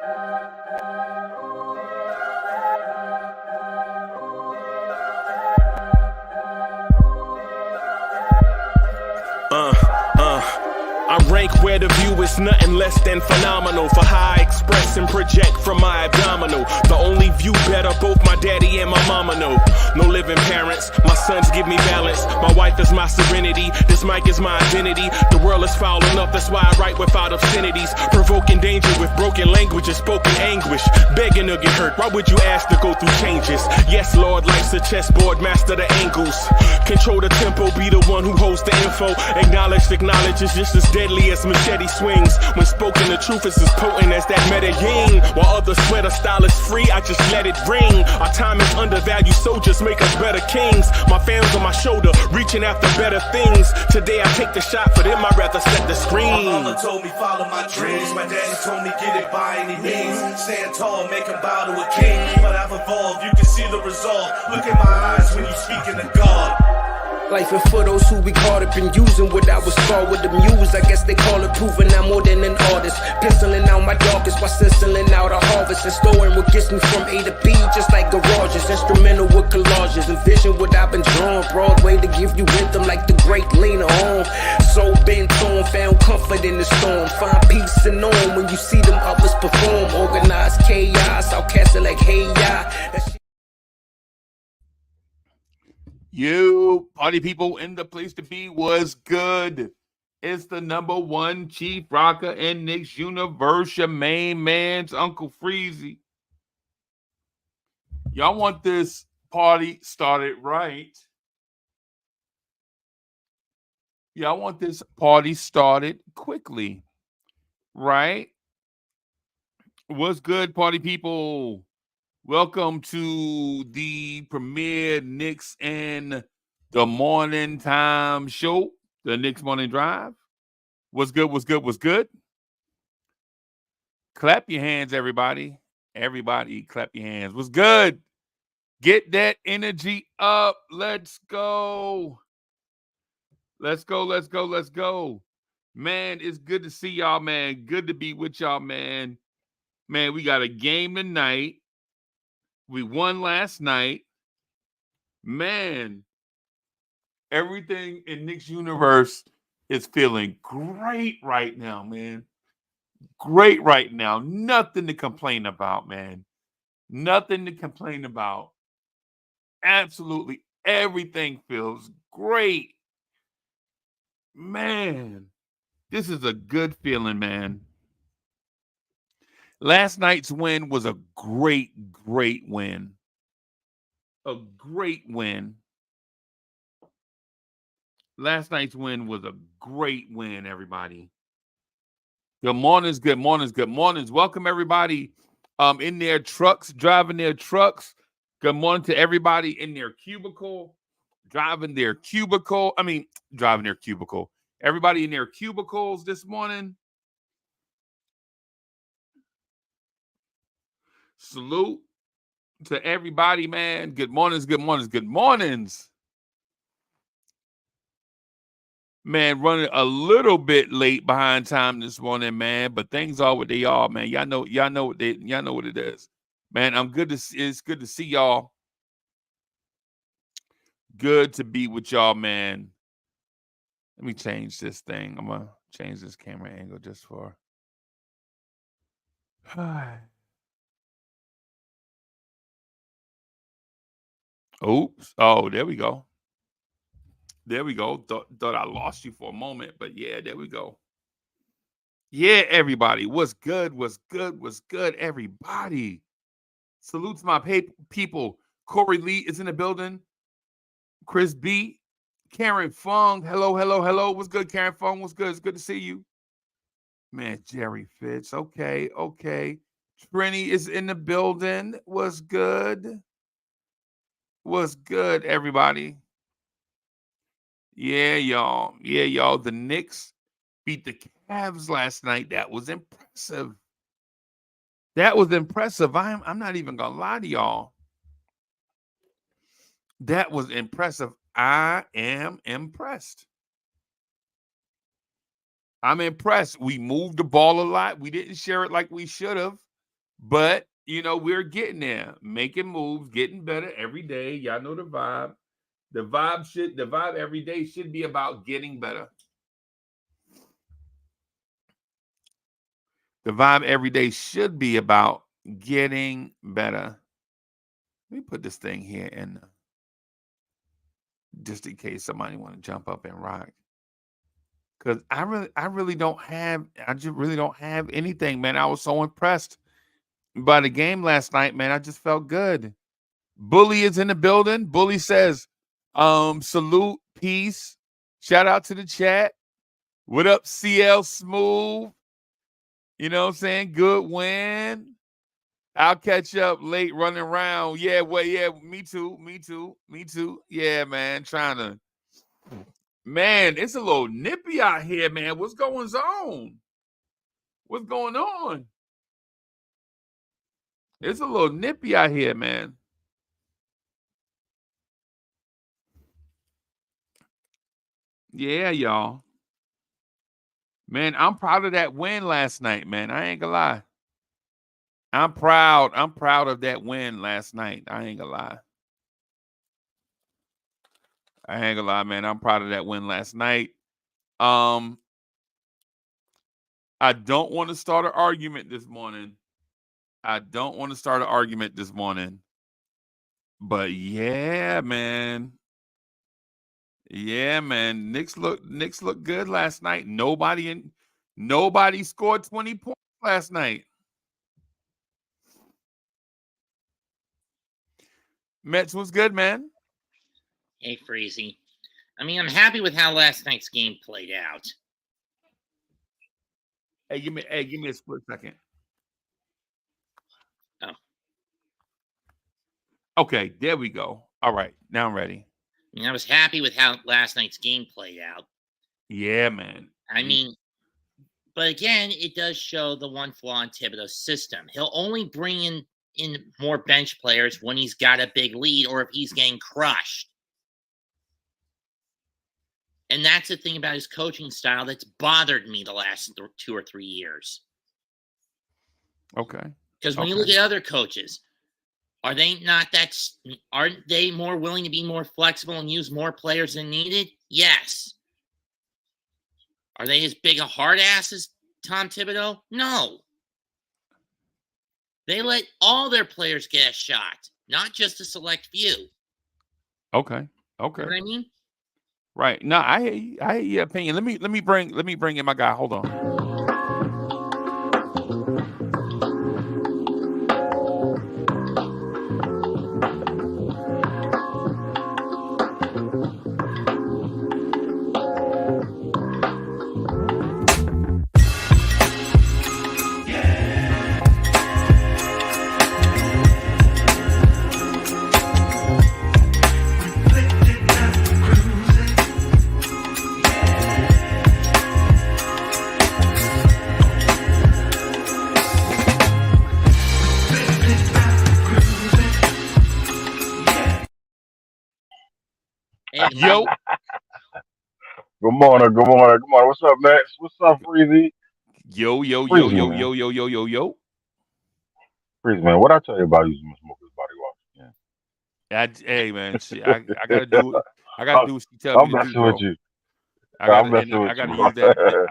I rank where the view is nothing less than phenomenal. For how I express and project from my abdominal. The only view better, both my daddy and my mama know. No living parents, my sons give me balance. My wife is my serenity, this mic is my identity. The world is foul enough, that's why I write without obscenities. Provoking danger with broken language and spoken anguish. Begging to get hurt, why would you ask to go through changes? Yes, Lord, life's a chessboard, master the angles. Control the tempo, be the one who holds the info. Acknowledge is just as deadly as machete swings. When spoken, the truth is as potent as that Medellin. While others swear the style is free, I just let it ring. Our time is undervalued, soldiers make us better kings. My fans on my shoulder, reaching after better things. Today I take the shot, for them I'd rather set the screen. My mama told me follow my dreams. My daddy told me get it by any means. Stand tall, make him bow to a king. But I've evolved, you can see the resolve. Look in my eyes when you speaking to God. Life and for those who we caught up in using what I was called with the muse. I guess they call it proving I'm more than an artist. Penciling out my darkest while stenciling out a harvest. And storing what gets me from A to B, just like garages. Instrumental with collages. Envision what I've been drawing. Broadway to give you rhythm like the great Lena Horne. So bent on, found comfort in the storm. Find peace and on when you see them others perform. Organized chaos, outcast it like hey ya. You party people in the place to be was good. It's the #1 chief rocker in Knicks universe, your main man's Uncle Freezie. Y'all want this party started right. Y'all want this party started quickly, right? What's good, party people? Welcome to the premier Knicks and the Morning Time Show, the Knicks Morning Drive. What's good, what's good, what's good? Clap your hands, everybody. Everybody, clap your hands. What's good? Get that energy up. Let's go. Let's go, let's go, let's go. Man, it's good to see y'all, man. Good to be with y'all, man. Man, we got a game tonight. We won last night. Man, everything in Knicks universe is feeling great right now, man. Great right now. Nothing to complain about, man. Nothing to complain about. Absolutely everything feels great. Man, this is a good feeling, man. Last night's win was a great, great win. A great win. Last night's win was a great win, everybody. Good mornings, good mornings, good mornings. Welcome, everybody in their trucks, driving their trucks. Good morning to everybody in their cubicle, driving their cubicle. Everybody in their cubicles this morning. Salute to everybody, man. Good mornings, good mornings, good mornings. Man, running a little bit late behind time this morning, man. But things are what they are, man. Y'all know what it is. Man, it's good to see y'all. Good to be with y'all, man. Let me change this thing. I'm gonna change this camera angle just for oops. Oh, there we go. There we go. Thought I lost you for a moment, but yeah, there we go. Yeah, everybody. What's good? What's good? What's good, everybody? Salute to my people. Corey Lee is in the building. Chris B. Karen Fung. Hello, hello, hello. What's good, Karen Fung? What's good? It's good to see you. Man, Jerry Fitz. Okay, okay. Trini is in the building. What's good? What's good, everybody? Yeah, y'all. Yeah, y'all. The Knicks beat the Cavs last night. That was impressive. That was impressive. I'm not even gonna lie to y'all. That was impressive. I am impressed. I'm impressed. We moved the ball a lot. We didn't share it like we should have. But we're getting there, making moves, getting better every day. Y'all know the vibe. The vibe every day should be about getting better. The vibe every day should be about getting better. Let me put this thing here in just in case somebody want to jump up and rock. Because I really don't have anything, man. I was so impressed by the game last night, man. I just felt good. Bully is in the building. Bully says, salute, peace. Shout out to the chat. What up, CL Smooth? You know what I'm saying? Good win. I'll catch up late running around. Yeah, well, yeah, me too. Yeah, man, man, it's a little nippy out here, man. What's going on? What's going on? It's a little nippy out here, man. Yeah, y'all. Man, I'm proud of that win last night, man. I ain't gonna lie. I'm proud. I'm proud of that win last night. I ain't gonna lie. Man. I'm proud of that win last night. I don't want to start an argument this morning. But yeah, man. Yeah, man. Knicks look good last night. Nobody scored 20 points last night. Mets was good, man. Hey, Freezie. I mean, I'm happy with how last night's game played out. Hey, give me a split second. Oh. Okay, there we go. All right, now I'm ready. I mean, I was happy with how last night's game played out. Yeah, man. I mean, but again, it does show the one flaw in Thibodeau's system. He'll only bring in more bench players when he's got a big lead or if he's getting crushed. And that's the thing about his coaching style that's bothered me the last 2 or 3 years. Okay. Because when you look at other coaches, aren't they more willing to be more flexible and use more players than needed? Yes. Are they as big a hard ass as Tom Thibodeau? No. They let all their players get a shot, not just a select few. Okay. You know what I mean? Right. No, I hear your opinion. Let me bring in my guy. Hold on. Yo. Good morning. What's up, Max? What's up, Freezie? Yo. Freezie, man, what I tell you about using my smoker's body wash? Yeah. Hey, man, I gotta do what she tells me to do, bro. With you. I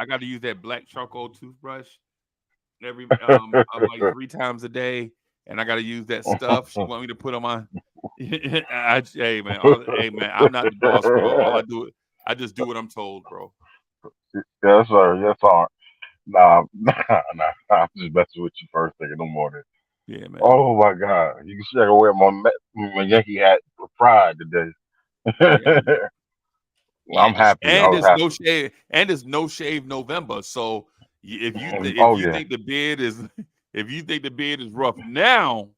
gotta use that black charcoal toothbrush every like 3 times a day, and I gotta use that stuff she want me to put on my. Hey man, I'm not the boss, bro. I just do what I'm told, bro. Yes, sir. Yes, sir. Nah. I'm just messing with you first thing in the morning. Yeah, man. Oh my God, you can see I can wear my Yankee hat for pride today. Yeah. I'm happy. And it's no shave November. So if you think the beard is rough now,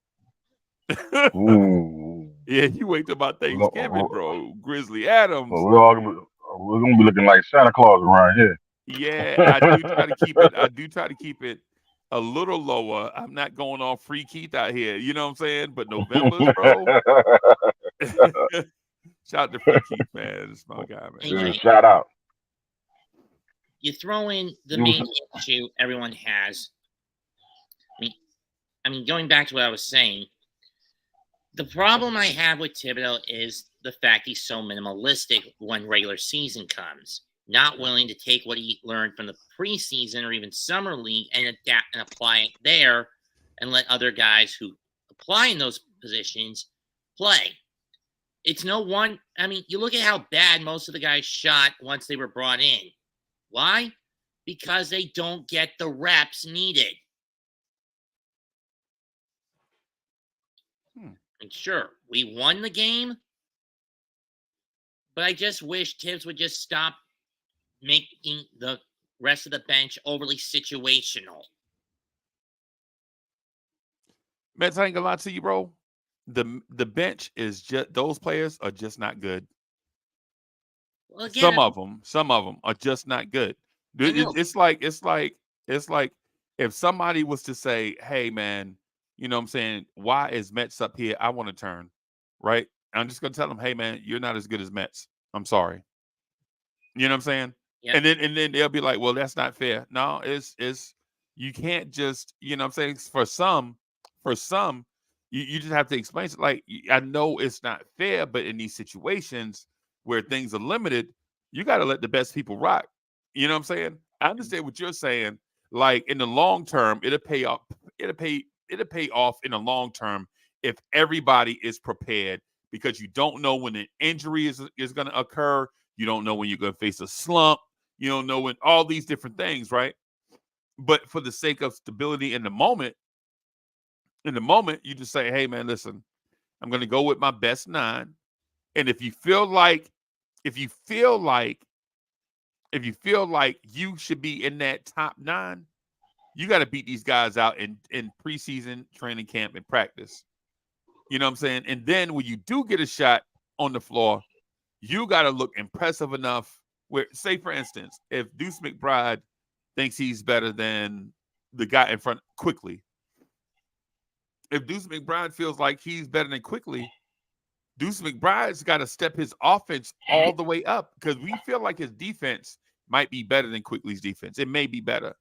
yeah, you wait till about Thanksgiving, bro. Grizzly Adams. We're gonna be looking like Santa Claus around here. Yeah, I do try to keep it a little lower. I'm not going on Free Keith out here. You know what I'm saying? But November, bro. Shout out to Free Keith, man. This is my guy, man. Shout out. You throw in the main issue everyone has. I mean, I mean, going back to what I was saying, the problem I have with Thibodeau is the fact he's so minimalistic when regular season comes. Not willing to take what he learned from the preseason or even summer league and adapt and apply it there and let other guys who apply in those positions play. It's no one. I mean, you look at how bad most of the guys shot once they were brought in. Why? Because they don't get the reps needed. And sure, we won the game, but I just wish Tibbs would just stop making the rest of the bench overly situational. Mets, I ain't gonna lie to you, bro. The bench is just, those players are just not good. Well, again, Some of them are just not good. It's like if somebody was to say, "Hey, man, you know what I'm saying? Why is Mets up here? I want to turn." Right? I'm just gonna tell them, "Hey, man, you're not as good as Mets. I'm sorry." You know what I'm saying? Yeah. And then they'll be like, "Well, that's not fair." No, it's you can't just, you know what I'm saying? For some, you just have to explain it. Like, I know it's not fair, but in these situations where things are limited, you got to let the best people rock. You know what I'm saying? I understand what you're saying. Like, in the long term, it'll pay off. It'll pay off in the long term if everybody is prepared, because you don't know when an injury is going to occur. You don't know when you're going to face a slump. You don't know when all these different things, right? But for the sake of stability in the moment, you just say, "Hey, man, listen, I'm going to go with my best 9. And if you feel like you should be in that top 9, you got to beat these guys out in preseason, training camp, and practice." You know what I'm saying? And then when you do get a shot on the floor, you got to look impressive enough where, say, for instance, if Deuce McBride thinks he's better than the guy in front quickly, if Deuce McBride feels like he's better than Quickly, Deuce McBride's got to step his offense all the way up, because we feel like his defense might be better than Quickly's defense. It may be better,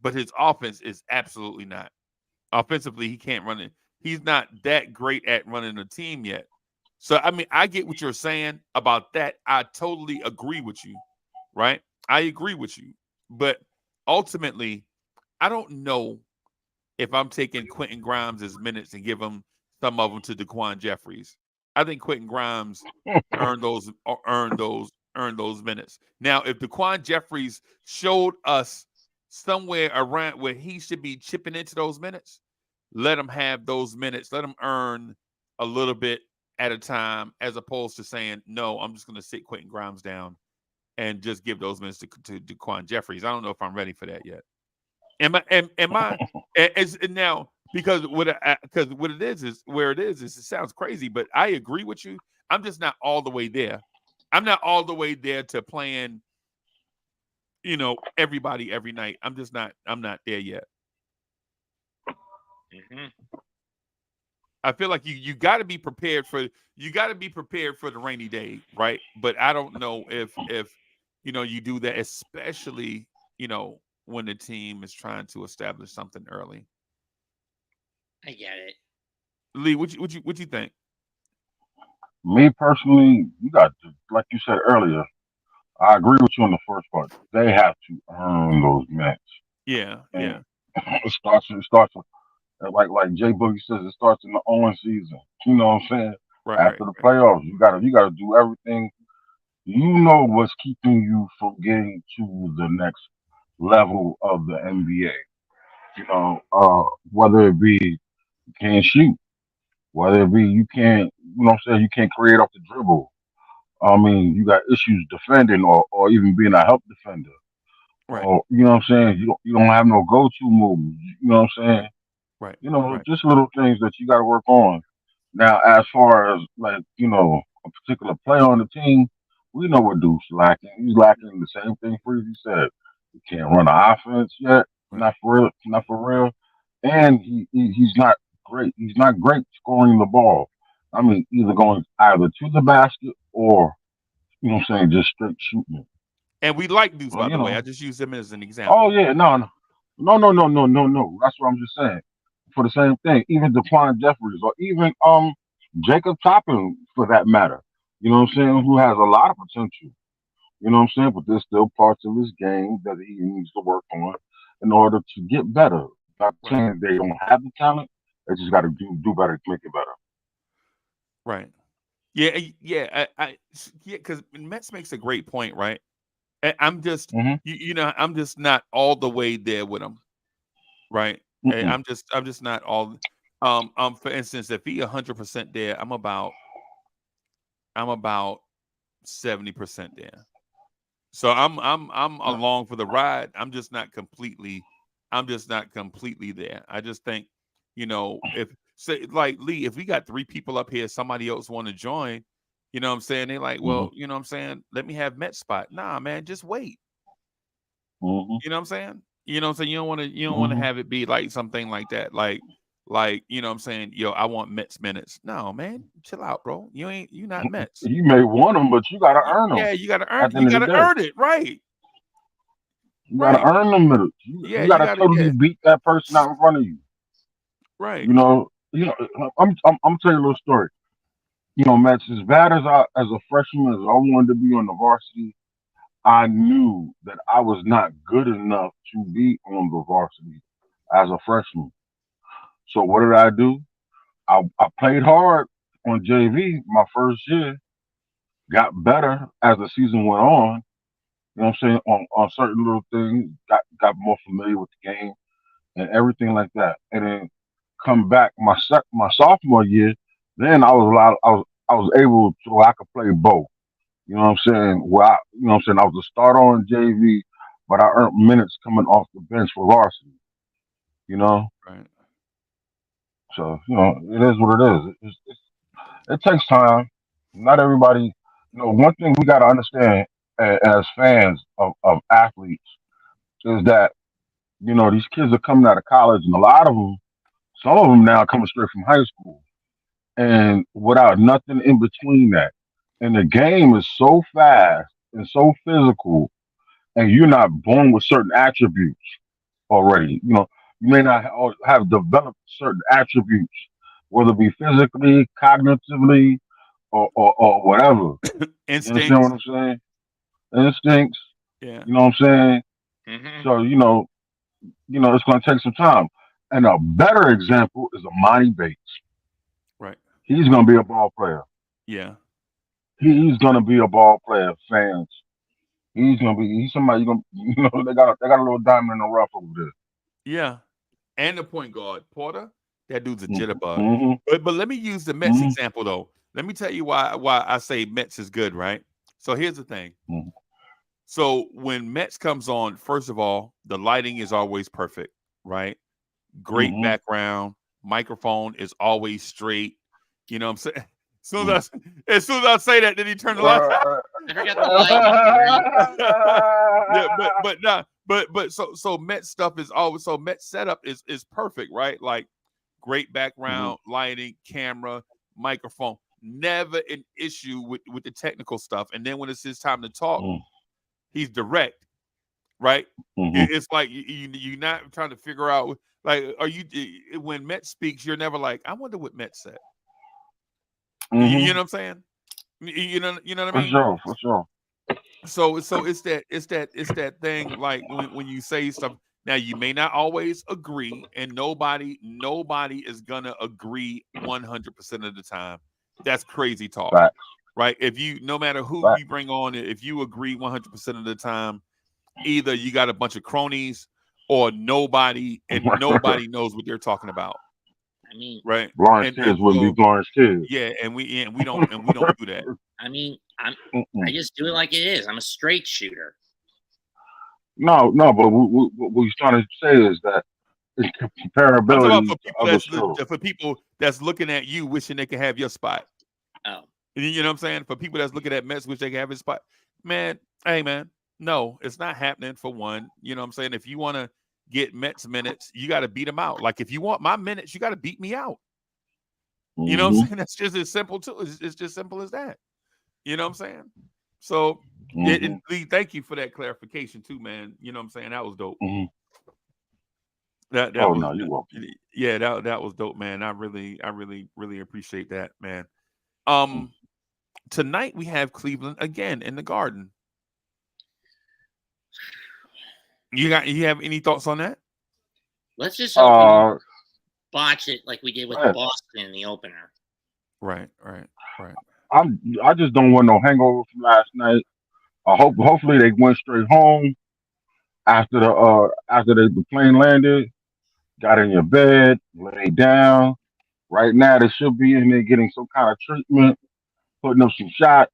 but his offense is absolutely not. Offensively, he can't run it. He's not that great at running a team yet. So, I mean, I get what you're saying about that. I totally agree with you, right? I agree with you. But ultimately, I don't know if I'm taking Quentin Grimes' minutes and give him some of them to Daquan Jeffries. I think Quentin Grimes earned those minutes. Now, if Daquan Jeffries showed us somewhere around where he should be chipping into those minutes, let him have those minutes. Let him earn a little bit at a time, as opposed to saying, "No, I'm just going to sit Quentin Grimes down and just give those minutes to Daquan Jeffries." I don't know if I'm ready for that yet. Am I? Is now, because what it is where it is. It sounds crazy, but I agree with you. I'm just not all the way there. I'm not all the way there to playing, everybody every night. I'm not there yet. Mm-hmm. I feel like you got to be prepared for the rainy day, right? But I don't know if you do that, especially when the team is trying to establish something early. I get it. Lee, what you think? Me personally, you got to, like you said earlier, I agree with you on the first part. They have to earn those minutes. Yeah, And yeah. it starts like Jay Boogie says, it starts in the on season. You know what I'm saying? Right, After the right. playoffs, you gotta do everything. You know what's keeping you from getting to the next level of the NBA. Whether it be you can't shoot, whether it be you can't, you can't create off the dribble. I mean, you got issues defending or even being a help defender. Right, Or, you don't have no go to moves. You know what I'm saying? right, right, right. Just little things that you got to work on. Now, as far as like, a particular player on the team, we know what Duke's lacking. He's lacking the same thing Freezy said. He can't run an offense yet. Right. Not for real. And he's not great. He's not great scoring the ball. I mean, either to the basket or, just straight shooting it. And we like Deuce, Well, by the way. I just use him as an oh example. yeah, no. That's what I'm just saying. for the same thing. Even Dequan Jeffries or even Jacob Toppin for that matter. You know what I'm saying? Who has a lot of potential. You know what I'm saying? But there's still parts of his game that he needs to work on in order to get better. Not Right. saying they don't have the talent. They just got to do better to make it better. Right. Yeah. Yeah. Because Mets makes a great point, right? I'm just, Mm-hmm. I'm just not all the way there with him, right? Mm-mm. I'm just not all. For instance, if he 100% there, I'm about 70% there. So I'm along for the ride. I'm just not completely there. I just think, if say like Lee, if we got 3 people up here, somebody else want to join, you know what I'm saying? They like, Mm-hmm. well, you know what I'm saying? Let me have Met spot. Nah, man, just wait. Mm-hmm. You know what I'm saying? You know what I'm saying? You don't want to Mm-hmm. have it be like something like that. Like, you know what I'm saying? Yo, I want Mets minutes. No, man, chill out, bro. You not Mets. You may want them, but you got to earn them. Yeah, you gotta earn At it. the You end of the gotta day, earn it, right. you got to Right. earn them minutes. Yeah, You got you to gotta, totally yeah. beat that person out in front of you. Right. You know. You know. I'm telling you a little story. You know, Max, as bad as as a freshman, as I wanted to be on the varsity, I knew that I was not good enough to be on the varsity as a freshman. So what did I do? I played hard on JV my first year, got better as the season went on. You know what I'm saying? On certain little things, got more familiar with the game and everything like that. And then come back my sophomore year, then I was able to I could play both. You know what I'm saying? You know what I'm saying? I was a starter on JV, but I earned minutes coming off the bench for varsity. You know, Right. so it is what it is. It takes time. Not everybody. One thing we got to understand as fans of athletes is that these kids are coming out of college, and a lot of them, some of them now coming straight from high school, and without nothing in between that. And the game is so fast and so physical, and you're not born with certain attributes already. You may not have developed certain attributes, whether it be physically, cognitively, or whatever. You understand what Instincts. I'm saying? Instincts. Yeah. You know what I'm saying? Hmm. So it's going to take some time. And a better example is Amani Bates. Right. He's going to be a ball player. Yeah. Yeah. He's going to be a ball player, fans. He's somebody you're gonna they got a little diamond in the rough over there. Yeah. And the point guard, Porter, that dude's a jitterbug. Mm-hmm. But let me use the Mets Mm-hmm. example though. Let me tell you why I say Mets is good, right? So here's the thing. Mm-hmm. So when Mets comes on, first of all, the lighting is always perfect, right? Great Mm-hmm. background, microphone is always straight. You know what I'm saying? As soon as I say that, then he turned the light. I forgot the light. Yeah, but not but so Met stuff is always so Met setup is perfect, right? Like great Mm-hmm. background, lighting, camera, microphone. Never an issue with the technical stuff. And then when it's his time to talk, he's direct, right? Mm-hmm. It's like you're not trying to figure out like are you when Met speaks, you're never like, I wonder what Met said. You Mm-hmm. know what I'm saying? You know what I For mean? sure, for sure. So it's that thing like when you say stuff. Now you may not always agree, and nobody is gonna agree 100% of the time. That's crazy talk, Facts, right? If you no matter who you facts. bring on, if you agree 100% of the time, either you got a bunch of cronies or nobody knows what they're talking about, I mean, right? Blorange And Tears wouldn't be so Blorange Tears. yeah, and we don't do that. I just do it like it is. I'm a straight shooter. No, no, but what he's trying to say is that it's I'm talking about comparability to other shows. for people that's looking at you wishing they could have your spot. Oh, You know what I'm saying? For people that's looking at Mets wish they could have his spot. Man, hey man, no, it's not happening for one. You know what I'm saying? If you want to get Mets minutes, you got to beat them out. Like if you want my minutes, you got to beat me out. You know what I'm Mm-hmm. saying? That's just as simple too. It's just simple as that. You know what I'm saying? So Mm-hmm. Lee, thank you for that clarification too, man. You know what I'm saying? That was dope. Mm-hmm. That Oh was no, you're welcome. yeah, that was dope, man. I really appreciate that, man. Mm. Tonight we have Cleveland again in the Garden. You have any thoughts on that? Let's just hope we don't Uh, botch it like we did with go ahead. Boston in the opener. Right. I just don't want no hangover from last night. Hopefully they went straight home after the plane landed, got in your bed, lay down. Right now they should be in there getting some kind of treatment, putting up some shots.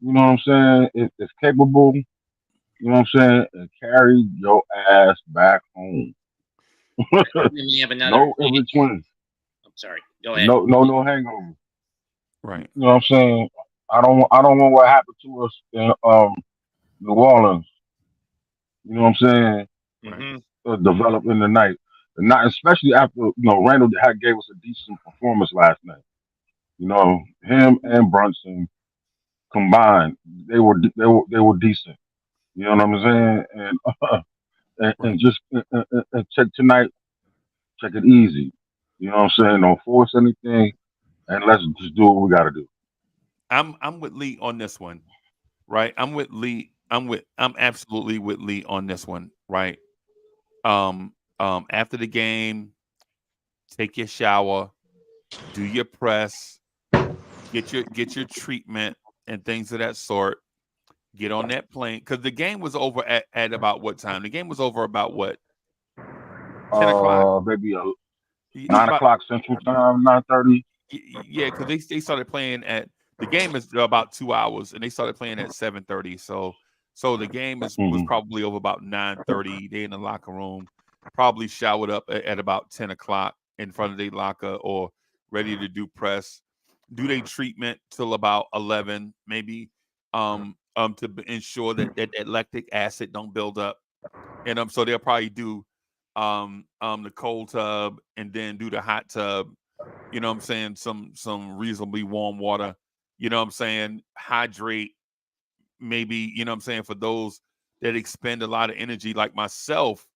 You know what I'm saying? It's capable. You know what I'm saying? And carry your ass back home. Then we have another. No in between. I'm sorry. Go ahead. No hangover. Right. You know what I'm saying? I don't want what happened to us in New Orleans. You know what I'm saying? Mm-hmm. Develop in the night. And not especially after Randall gave us a decent performance last night. You know, him and Brunson combined, they were decent. You know what I'm saying? And just check tonight, check it easy. You know what I'm saying? Don't force anything, and let's just do what we got to do. I'm with Lee on this one, right? I'm with Lee. I'm absolutely with Lee on this one, right? After the game, take your shower, do your press, get your treatment and things of that sort. Get on that plane because the game was over at about what time? The game was over about what? 10 o'clock. Maybe 9 o'clock Central Time, 9:30. Yeah, because they started playing at the game is about 2 hours, and they started playing at 7:30. So the game was probably over about 9:30. They in the locker room, probably showered up at about 10 o'clock in front of their locker or ready to do press. Do they treatment till about 11, maybe to ensure that lactic acid don't build up. And so they'll probably do the cold tub and then do the hot tub. You know what I'm saying? Some reasonably warm water. You know what I'm saying? Hydrate, maybe, you know what I'm saying, for those that expend a lot of energy like myself.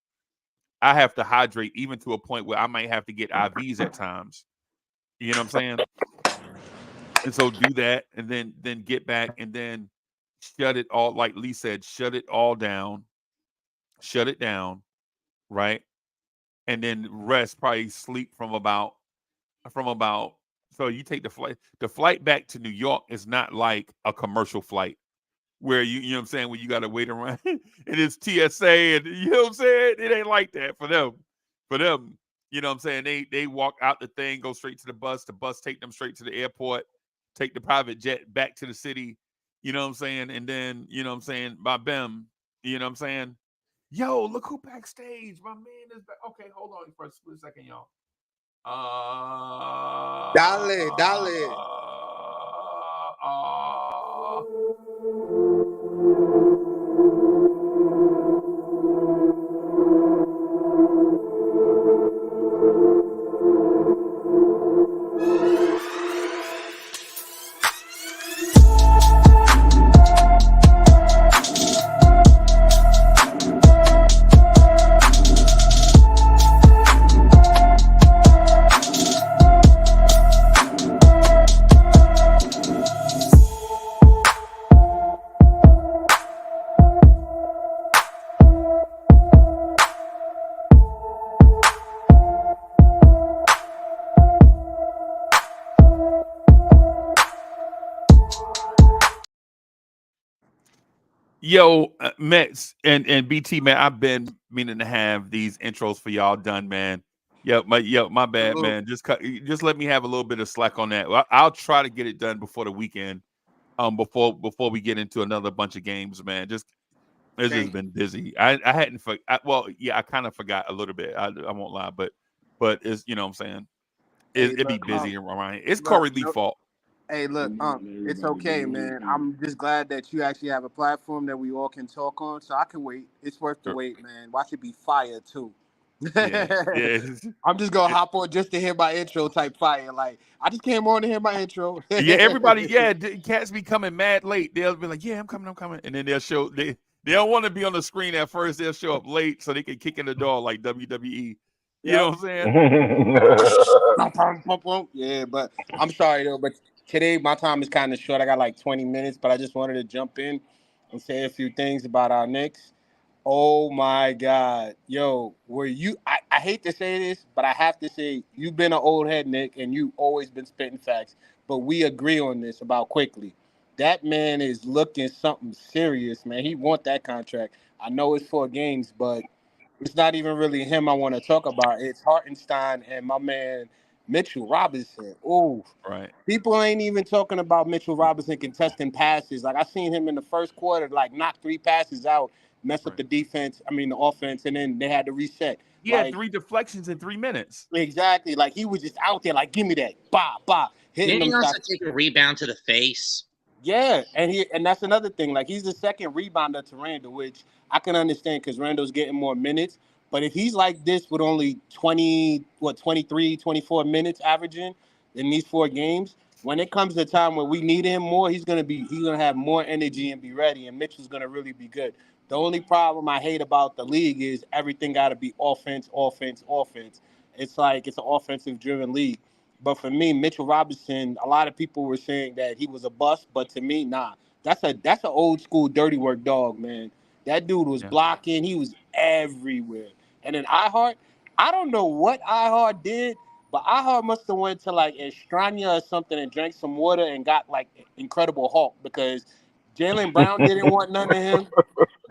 I have to hydrate even to a point where I might have to get IVs at times. You know what I'm saying? And so do that and then get back and then shut it all, like Lee said, shut it all down, shut it down, right? And then rest, probably sleep from about so you take the flight. The flight back to New York is not like a commercial flight where you know what I'm saying, where you gotta wait around and it's TSA and you know what I'm saying? It ain't like that for them. For them, you know what I'm saying? They walk out the thing, go straight to the bus take them straight to the airport, take the private jet back to the city, you know what I'm saying? And then, you know what I'm saying, by Bem, you know what I'm saying? Yo, look who backstage. My man is back. Okay, hold on for a split second, y'all. Dale. Yo, Mets and BT, man, I've been meaning to have these intros for y'all done, man. My bad, man. Just let me have a little bit of slack on that. I'll try to get it done before the weekend. Before we get into another bunch of games, man. It's just been busy. I hadn't I kind of forgot a little bit. I won't lie, but it's, you know what I'm saying, it'd be busy around. It's Corey Lee's fault. Hey, look, it's okay, man. I'm just glad that you actually have a platform that we all can talk on, so I can wait. It's worth the wait, man. Watch it be fire, too. Yeah. I'm just going to hop on just to hear my intro type fire. Like, I just came on to hear my intro. Yeah, everybody, cats be coming mad late. They'll be like, yeah, I'm coming. And then they'll show, They don't want to be on the screen at first. They'll show up late so they can kick in the door like WWE. You know what I'm saying? Yeah, but I'm sorry though. But today my time is kind of short. I got like 20 minutes, but I just wanted to jump in and say a few things about our Knicks. Oh my God, yo, were you? I hate to say this, but I have to say you've been an old head, Nick, and you always been spitting facts. But we agree on this about quickly. That man is looking something serious, man. He want that contract. I know it's 4 games, but it's not even really him I want to talk about. It's Hartenstein and my man Mitchell Robinson. Oh, Right. people ain't even talking about Mitchell Robinson contesting passes. Like I seen him in the first quarter, like knock 3 passes out, mess up Right. the defense. I mean the offense, and then they had to reset. He had Like 3 deflections in 3 minutes. exactly, like he was just out there, like give me that, bah bah, hitting Didn't them he also shots. take a rebound to the face? Yeah, and that's another thing. Like he's the second rebounder to Randall, which I can understand because Randall's getting more minutes. But if he's like this with only 23, 24 minutes averaging in these 4 games, when it comes to time where we need him more, he's gonna have more energy and be ready. And Mitchell's gonna really be good. The only problem I hate about the league is everything got to be offense, offense, offense. It's like it's an offensive driven league. But for me, Mitchell Robinson, a lot of people were saying that he was a bust, but to me, nah. That's an old school dirty work dog, man. That dude was Yeah. blocking, he was everywhere. And then iHeart, I don't know what iHeart did, but iHeart must have went to like Estrania or something and drank some water and got like Incredible Hulk because Jalen Brown didn't want none of him.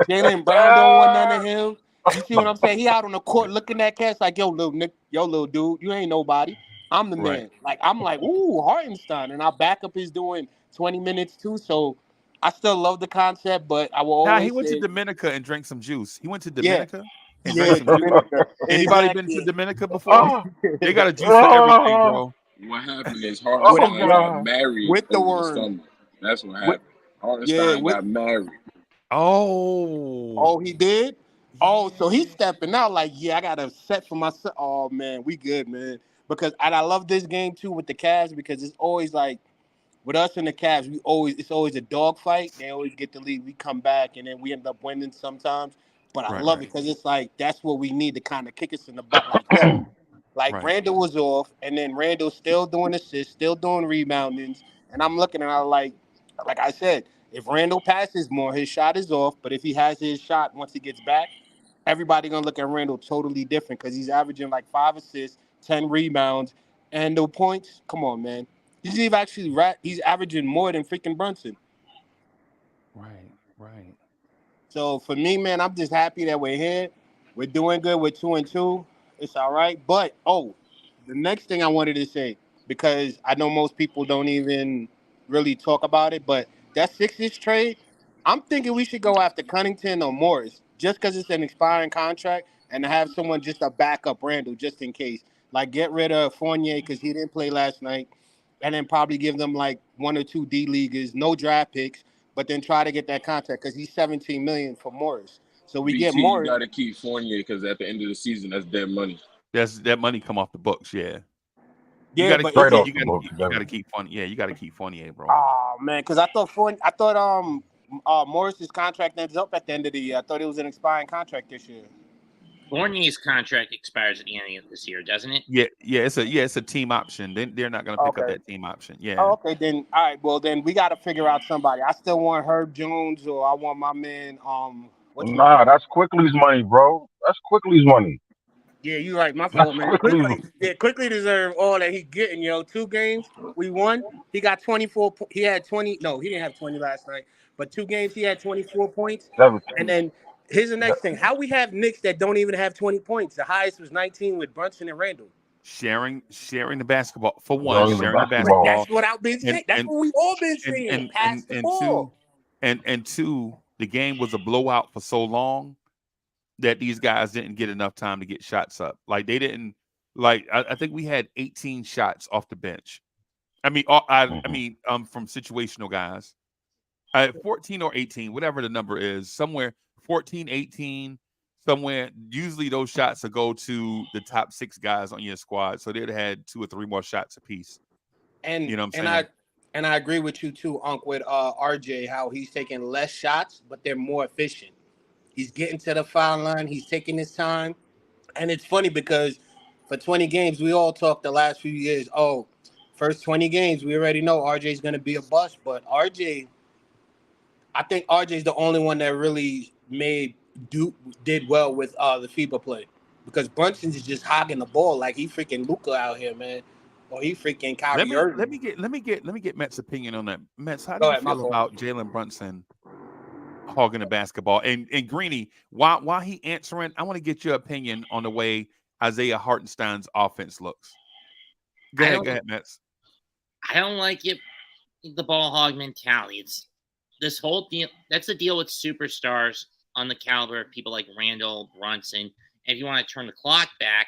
Jalen Brown don't want none of him. You see what I'm saying? He out on the court looking at cats like, yo, little Nick, yo, little dude, you ain't nobody. I'm the Right. man. Like I'm like, ooh, Hartenstein, and our backup is doing 20 minutes too. So I still love the concept, but I will Nah, he always went to say, Dominica and drank some juice. He went to yeah, Dominica and drank yeah, some juice. Dominica, Anybody been to exactly. Dominica before? oh, They got a juice for everything, oh, bro. What happened is with oh Hartenstein with got God. married with the over the worm, summer. That's what with happened. yeah, Hartenstein with got married. Oh. oh he did. Oh, so he's Yeah. stepping out like, yeah, I got a set for myself. Oh man, we good, man. Because and I love this game too with the Cavs because it's always like with us and the Cavs, it's always a dogfight. They always get the lead. We come back and then we end up winning sometimes. But I Right, love right, it because it's like that's what we need to kind of kick us in the butt. Like, yo, like right. Randall was off, and then Randall's still doing assists, still doing reboundings, and I'm looking at it like I said, if Randall passes more, his shot is off. But if he has his shot once he gets back, everybody gonna look at Randall totally different because he's averaging like 5 assists, 10 rebounds, and the points. Come on, man. He's averaging more than freaking Brunson. Right, right. So for me, man, I'm just happy that we're here. We're doing good. We're 2-2. It's all right. But the next thing I wanted to say, because I know most people don't even really talk about it, but that Sixers trade, I'm thinking we should go after Cunningham or Morris, just because it's an expiring contract, and to have someone just a backup Randall just in case. Like get rid of Fournier because he didn't play last night, and then probably give them like 1 or 2 D leaguers, no draft picks, but then try to get that contract because he's 17 million for Morris. So we get BT, you Morris. got to keep Fournier because at the end of the season, that's dead money. That money come off the books, yeah. You Yeah, gotta but keep is Straight it? off you the gotta books, keep you baby. gotta keep Fournier. Yeah, you gotta keep Fournier, bro. Oh man, because I thought Morris's contract ends up at the end of the year. I thought it was an expiring contract this year. Fournier's contract expires at the end of this year, doesn't it? It's a team option. They're not gonna pick up Okay. that team option. Yeah. Oh, okay. Then all right. Well, then we got to figure out somebody. I still want Herb Jones, or I want my man. What you Nah, call? that's Quickly's money, bro. That's Quickly's money. Yeah, you right. My That's fault, man. Quickly's. Quickly deserve all that he getting. Yo, 2 games we won. He got 24. He had 20. No, he didn't have 20 last night. But 2 games he had 24 points. And 17. then here's the next thing: how we have Knicks that don't even have 20 points. The highest was 19 with Brunson and Randall. Sharing the basketball for one, Enjoying the sharing the But basketball. that's basketball, what I've been and saying. That's and what we all been and saying. and Pass and, the and two ball. and two, the game was a blowout for so long that these guys didn't get enough time to get shots up. Like they didn't like I think we had 18 shots off the bench. I mean, Hmm. from situational guys. 14 or 18, whatever the number is, somewhere 14, 18, somewhere. Usually those shots will go to the top 6 guys on your squad. So they'd had 2 or 3 more shots apiece. And You know what I'm and saying? I agree with you too, Unc, with RJ, how he's taking less shots, but they're more efficient. He's getting to the foul line. He's taking his time. And it's funny because for 20 games, we all talked the last few years, oh, first 20 games, we already know RJ's going to be a bust. But I think RJ's the only one that really did well with the FIBA play. Because Brunson's just hogging the ball like he freaking Luka out here, man. Or he freaking Kyrie Irving. Let me get Matt's opinion on that. Matt, how do Go you ahead, my feel fault. about Jalen Brunson hogging the basketball? And Greeny, while he answering, I want to get your opinion on the way Isaiah Hartenstein's offense looks. Go ahead, Matt. I don't like it. The ball hog mentality. It's this whole deal. That's the deal with superstars on the caliber of people like Randall, Brunson. And if you want to turn the clock back,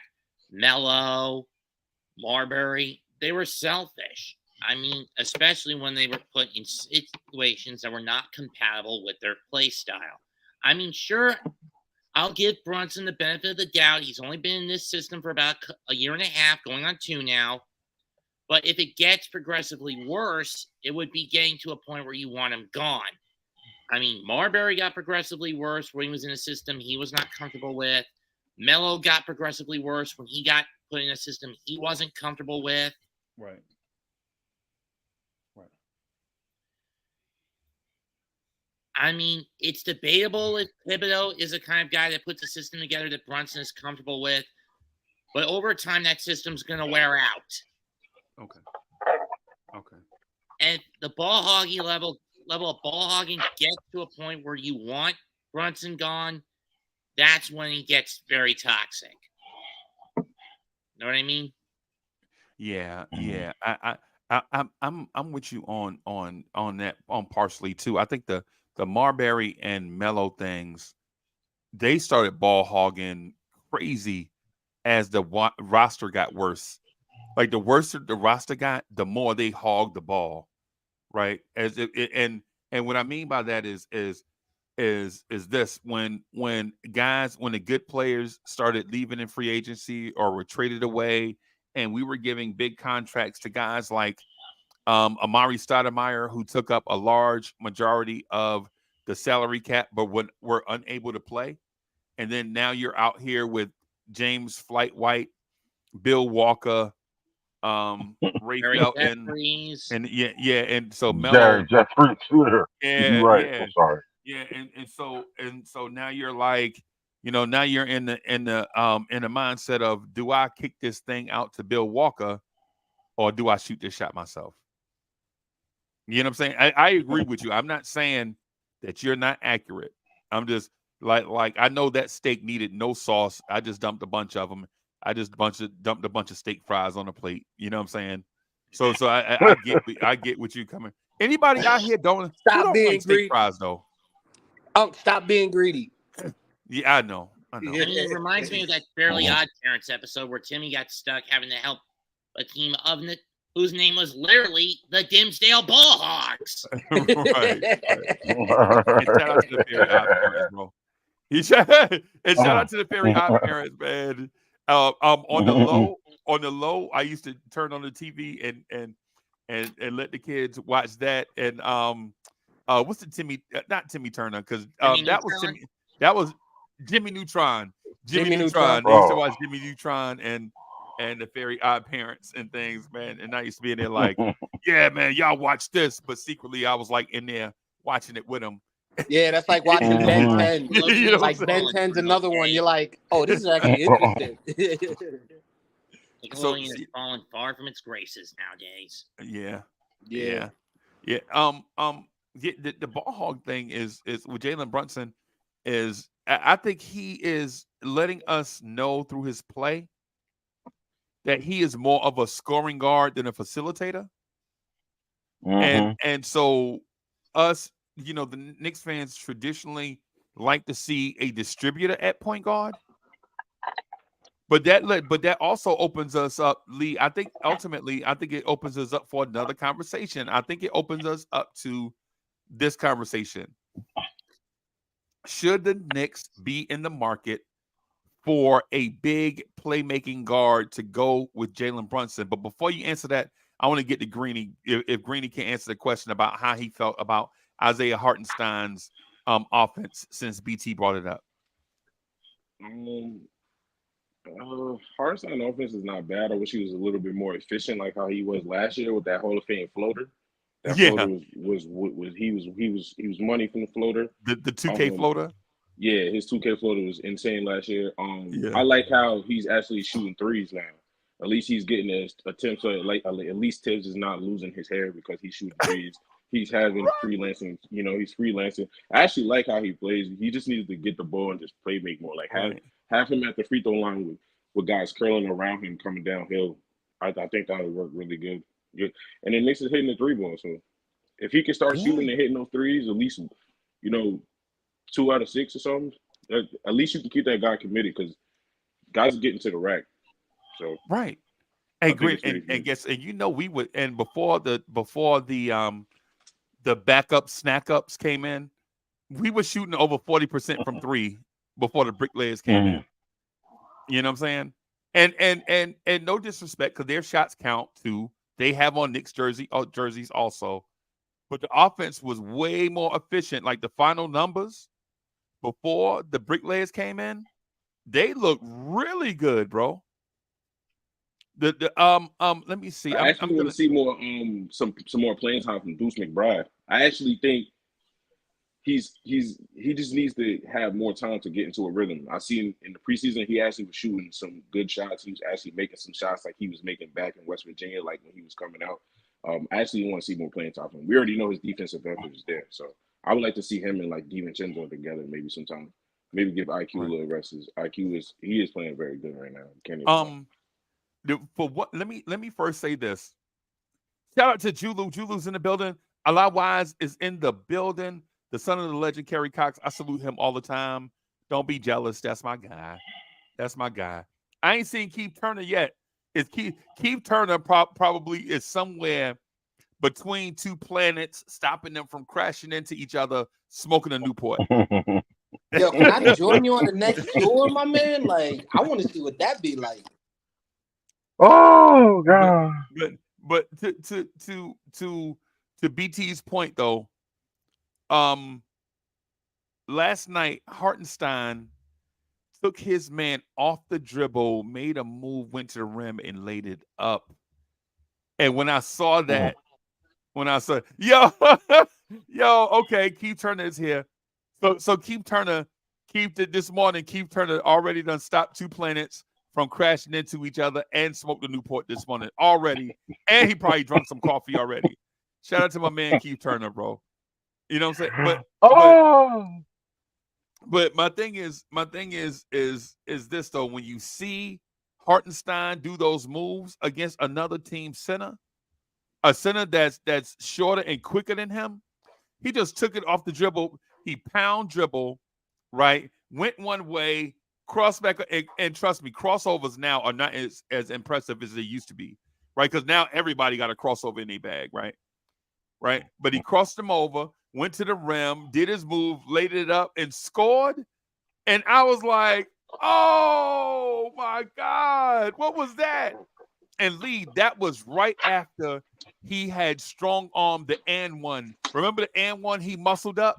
Melo, Marbury, they were selfish. I mean, especially when they were put in situations that were not compatible with their play style. I mean, sure, I'll give Brunson the benefit of the doubt. He's only been in this system for about a year and a half, going on 2 now. But if it gets progressively worse, it would be getting to a point where you want him gone. I mean, Marbury got progressively worse when he was in a system he was not comfortable with. Melo got progressively worse when he got put in a system he wasn't comfortable with. Right. I mean, it's debatable if Thibodeau is the kind of guy that puts a system together that Brunson is comfortable with. But over time, that system's going to wear out. Okay. And the ball hogging level of ball hogging gets to a point where you want Brunson gone. That's when he gets very toxic. Know what I mean? Yeah. I'm with you on that partially too. I think the Marbury and Melo things, they started ball hogging crazy as the roster got worse. Like the worse the roster got, the more they hogged the ball, right? And what I mean by that is this: when the good players started leaving in free agency or were traded away, and we were giving big contracts to guys like Amari Stoudemire, who took up a large majority of the salary cap, but were unable to play. And then now you're out here with James Flight White, Bill Walker, Ray Felton, and and so Melo, Jeffrey Twitter. yeah, You're right. yeah, I'm sorry. yeah, and so now you're like, now you're in the mindset of, do I kick this thing out to Bill Walker, or do I shoot this shot myself? You know what I'm saying? I agree with you. I'm not saying that you're not accurate. I'm just like I know that steak needed no sauce. I just dumped a bunch of them. I just dumped a bunch of steak fries on a plate. You know what I'm saying? So I get what you coming. Anybody out here don't being like steak greedy. fries though? Stop being greedy. Yeah, I know. I mean, it reminds me of that Fairly Odd Parents episode where Timmy got stuck having to help a team of whose name was literally the Dimsdale Ball Hogs. right. And shout out to the Fairly Odd Parents, bro. And shout out to the Fairly Odd Parents, man. On the low, I used to turn on the TV and let the kids watch that. And what's the Timmy? Not Timmy Turner, because that was Jimmy Neutron. Jimmy Neutron. They used to watch Jimmy Neutron and the Very Odd Parents and things, man. And I used to be in there like, yeah, man, y'all watch this, but secretly I was like in there watching it with them. Yeah, that's like watching Ben 10. You know like Ben 10's another one. You're like, oh, this is actually interesting. Nickelodeon has fallen far from its graces nowadays. Yeah. The ball hog thing is with Jalen Brunson is, I think he is letting us know through his play that he is more of a scoring guard than a facilitator. And so us, the Knicks fans traditionally like to see a distributor at point guard. But that also opens us up, Lee. I think it opens us up for another conversation. I think it opens us up to this conversation. Should the Knicks be in the market for a big playmaking guard to go with Jalen Brunson? But before you answer that, I want to get to Greeny. If Greeny can answer the question about how he felt about Isaiah Hartenstein's offense since BT brought it up? Hartenstein offense is not bad. I wish he was a little bit more efficient, like how he was last year with that Hall of Fame floater. That floater was he was money from the floater. The 2K floater. Yeah, his 2K floater was insane last year. Yeah. I like how he's actually shooting threes now. At least he's getting his attempts. So at least Tibbs is not losing his hair because he's shooting threes. He's having freelancing. He's freelancing. I actually like how he plays. He just needs to get the ball and just make more. Like have him at the free throw line with guys curling around him coming downhill. I think that would work really good. And then Knicks is hitting the 3-ball. So if he can start shooting and hitting those threes, at least 2 out of 6 or something, at least you can keep that guy committed because guys are getting to the rack. So right. And great. And we would. And before the backup snack ups came in, we were shooting over 40% from 3 before the bricklayers came in. You know what I'm saying? And no disrespect, because their shots count too. They have on Knicks jerseys also. But the offense was way more efficient. Like the final numbers before the bricklayers came in, they look really good, bro. Let me see. I actually want to see more some more playing time from Deuce McBride. I actually think he just needs to have more time to get into a rhythm. I see him in the preseason. He actually was shooting some good shots. He was actually making some shots like he was making back in West Virginia, like when he was coming out. I actually want to see more playing time from him. We already know his defensive effort is there, so I would like to see him and like DiVincenzo together maybe sometime. Maybe give IQ a little rest. His IQ is playing very good right now. Let me first say this. Shout out to Julu. Julu's in the building. Allah Wise is in the building. The son of the legend, Kerry Cox. I salute him all the time. Don't be jealous. That's my guy. I ain't seen Keith Turner yet. Is Keith Turner probably is somewhere between 2 planets, stopping them from crashing into each other, smoking a Newport. Yo, can I join you on the next tour, my man? Like, I want to see what that be like. Oh God! But to BT's point though, last night Hartenstein took his man off the dribble, made a move, went to the rim, and laid it up. And when I saw that, okay, Keith Turner is here. So Keith Turner this morning. Keith Turner already done stopped 2 planets from crashing into each other and smoked the Newport this morning already. And he probably drunk some coffee already. Shout out to my man Keith Turner, bro. You know what I'm saying? But my thing is this though. When you see Hartenstein do those moves against another team center, a center that's shorter and quicker than him, he just took it off the dribble. He pound dribble, right? Went one way, cross back, and trust me, crossovers now are not as impressive as they used to be, right? Because now everybody got a crossover in their bag, right? But he crossed them over, went to the rim, did his move, laid it up, and scored. And I was like, oh my God, what was that? And Lee, that was right after he had strong armed the and one. Remember the and one he muscled up?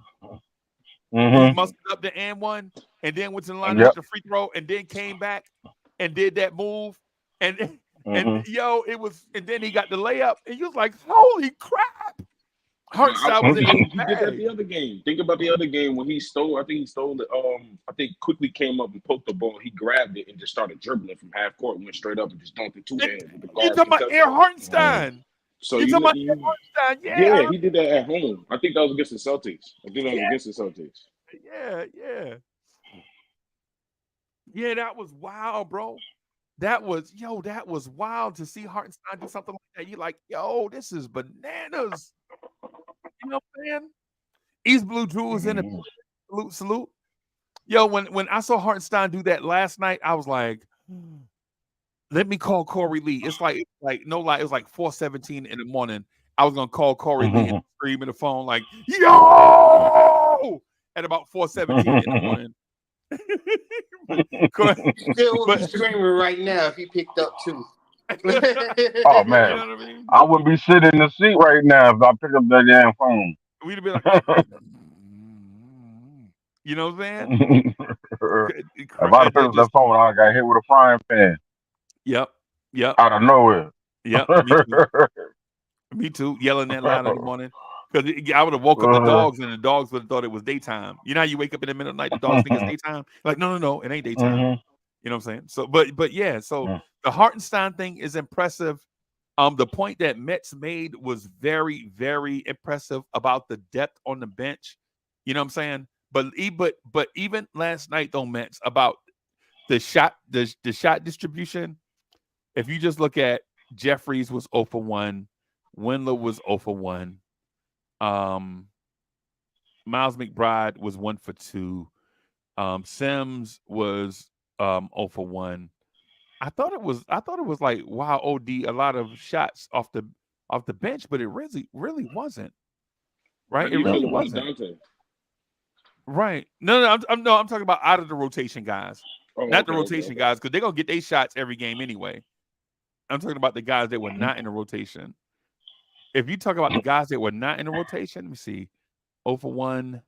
Mm-hmm. He muscled up the and one and then went to the line at the free throw and then came back and did that move. And it was, and then he got the layup and you was like, holy crap. Hartenstein was in he did that the other game. Think about the other game when he stole. I think he stole it. I think quickly came up and poked the ball. He grabbed it and just started dribbling from half court and went straight up and just dunked it 2 hands with the guard. You talking about Air Hartenstein? So you talking about Air Hartenstein? Yeah, he did that at home. I think that was against the Celtics. Yeah, that was wild, bro. That was wild to see Hartenstein do something like that. You're like, yo, this is bananas. You know what I'm saying? East Blue Jewels in it. Salute. Yo, when I saw Hartenstein do that last night, I was like, let me call Corey Lee. It's like no lie, it was like 4:17 in the morning. I was gonna call Corey Lee and scream in the phone like, yo, at about 4:17 in the morning. Still would be screaming right now if he picked up too. Oh man, you know what I mean? I wouldn't be sitting in the seat right now if I picked up that damn phone. We'd have been like, You know what I'm saying? If I'd have picked up that Just phone, I got hit with a frying pan yep, yep, out of nowhere. yep. Me too. Me too. Yelling that loud in the morning because I would have woke up the dogs and the dogs would have thought it was daytime. You know how you wake up in the middle of the night, the dogs think it's daytime. Like no, no, no, it ain't daytime. Mhm. You know what I'm saying? So, but yeah. So the Hartenstein thing is impressive. The point that Mets made was very, very impressive about the depth on the bench. You know what I'm saying? But even last night though, Mets about the shot distribution. If you just look at Jeffries was 0 for 1, Windler was 0 for 1, Miles McBride was 1 for 2, Sims was 0 for 1. I thought it was like wow, OD a lot of shots off the bench, but it really wasn't. Right? How do It you really feel about wasn't. Dante? Right. No, I'm talking about out of the rotation guys. Oh, Not the okay, okay, rotation okay. guys, because they're gonna get their shots every game anyway. I'm talking about the guys that were not in the rotation. If you talk about the guys that were not in the rotation, let me see. 0 for 1,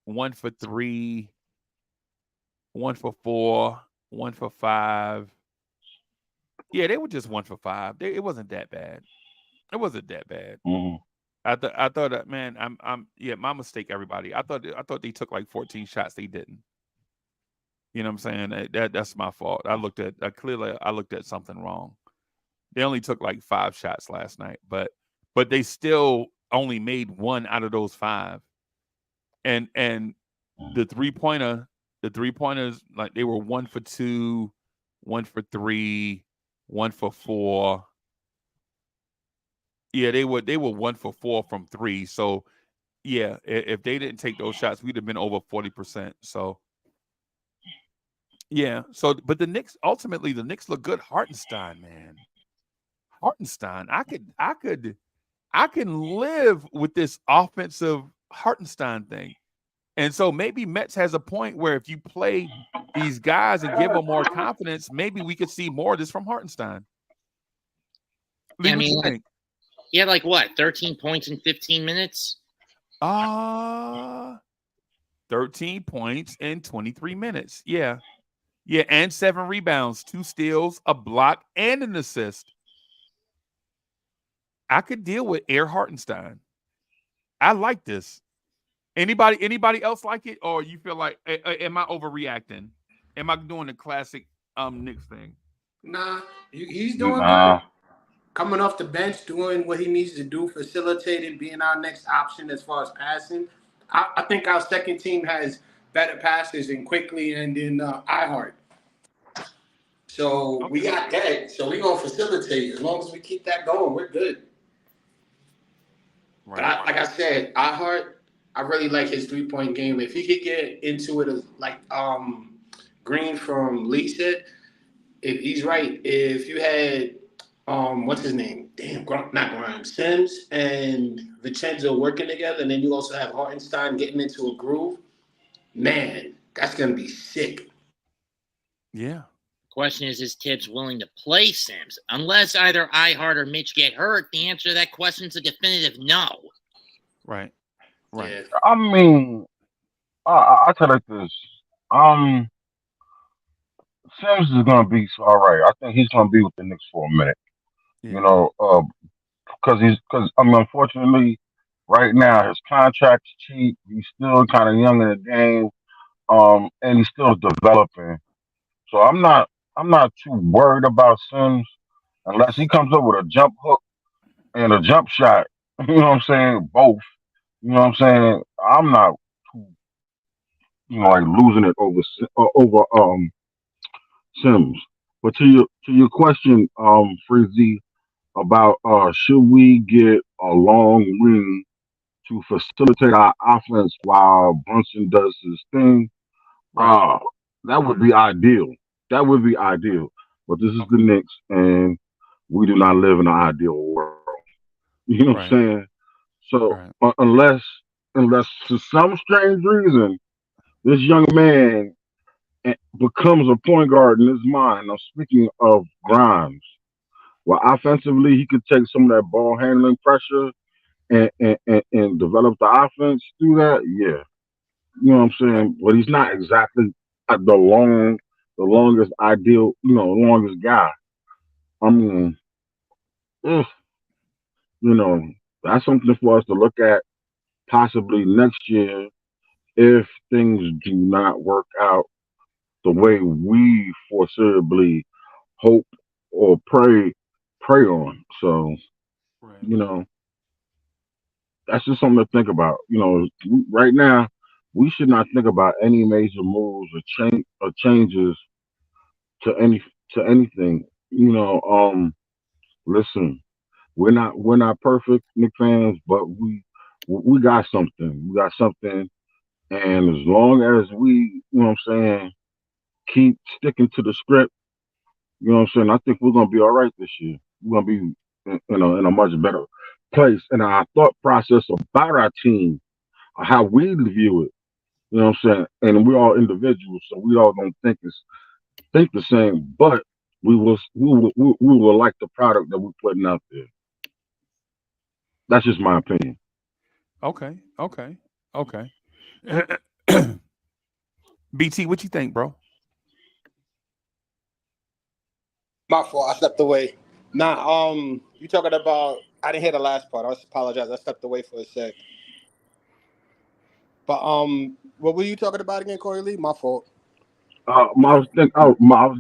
1 for 3, 1 for 4, 1 for 5. Yeah, they were just 1 for 5. It wasn't that bad. It wasn't that bad. Mhm. I thought that man, yeah, my mistake, everybody. I thought they took like 14 shots. They didn't. You know what I'm saying? That's my fault. I looked at something wrong. They only took like 5 shots last night, but they still only made 1 out of those 5. And the three-pointers, like they were 1 for 2, 1 for 3, 1 for 4. Yeah, they were 1 for 4 from 3. So yeah, if they didn't take those shots, we'd have been over 40%. So yeah. So but the Knicks look good. Hartenstein, man. Hartenstein. I can live with this offensive Hartenstein thing. And so maybe Mets has a point where if you play these guys and give them more confidence, maybe we could see more of this from Hartenstein. Lee, Yeah, I what you mean, think? he had like what, 13 points in 15 minutes? 13 points in 23 minutes. Yeah. Yeah, and 7 rebounds, 2 steals, a block, and an assist. I could deal with Air Hartenstein. I like this. Anybody else like it, or you feel like am I overreacting? Am I doing the classic Knicks thing? Nah, he's doing good. Nah. Coming off the bench, doing what he needs to do, facilitating, being our next option as far as passing. I think our second team has better passes in Quickly and in iHeart. So we got that. So we're going to facilitate. As long as we keep that going, we're good. Right. But like I said, iHeart, I really like his 3-point game. If he could get into it like Green from Lee said, if he's right, if you had what's his name? Damn, not Grimes. Sims and Vincenzo working together, and then you also have Hartenstein getting into a groove. Man, that's gonna be sick. Yeah. Question is Tibbs willing to play Sims? Unless either iHeart or Mitch get hurt, the answer to that question is a definitive no. Right. Right. Yeah. I mean, I tell like this. Um, Sims is gonna be all right. I think he's gonna be with the Knicks for a minute. Yeah. You know, because I mean, unfortunately, right now his contract's cheap. He's still kind of young in the game. And he's still developing. So I'm not too worried about Sims unless he comes up with a jump hook and a jump shot. You know what I'm saying? Both. You know what I'm saying? I'm not too, like losing it over Sims. But to your question, Freezy, about should we get a long wing to facilitate our offense while Brunson does his thing? Right. That would be ideal. That would be ideal. But this is the Knicks, and we do not live in an ideal world. You know what I'm Right. saying? So Right. unless for some strange reason this young man becomes a point guard in his mind. Now speaking of Grimes, well, offensively he could take some of that ball handling pressure and develop the offense through that. Yeah, You know what I'm saying? But he's not exactly the longest ideal, longest guy. I mean, if you know, that's something for us to look at possibly next year if things do not work out the way we foreseeably hope or pray on. So, Right. you know, that's just something to think about. Right now, we should not think about any major moves or changes to anything. Listen, we're not perfect, Nick fans, but we got something. We got something, and as long as we, what I'm saying, keep sticking to the script, what I'm saying, I think we're gonna be all right this year. We're gonna be, in a much better place. And our thought process about our team, how we view it. You know what I'm saying? And we're all individuals, so we all don't think the same, but we will like the product that we're putting out there. That's just my opinion. Okay. Okay. Okay. BT, what you think, bro? My fault. I stepped away. Nah, you talking about? I didn't hear the last part. I apologize. I stepped away for a sec. But what were you talking about again, Corey Lee? My fault. I was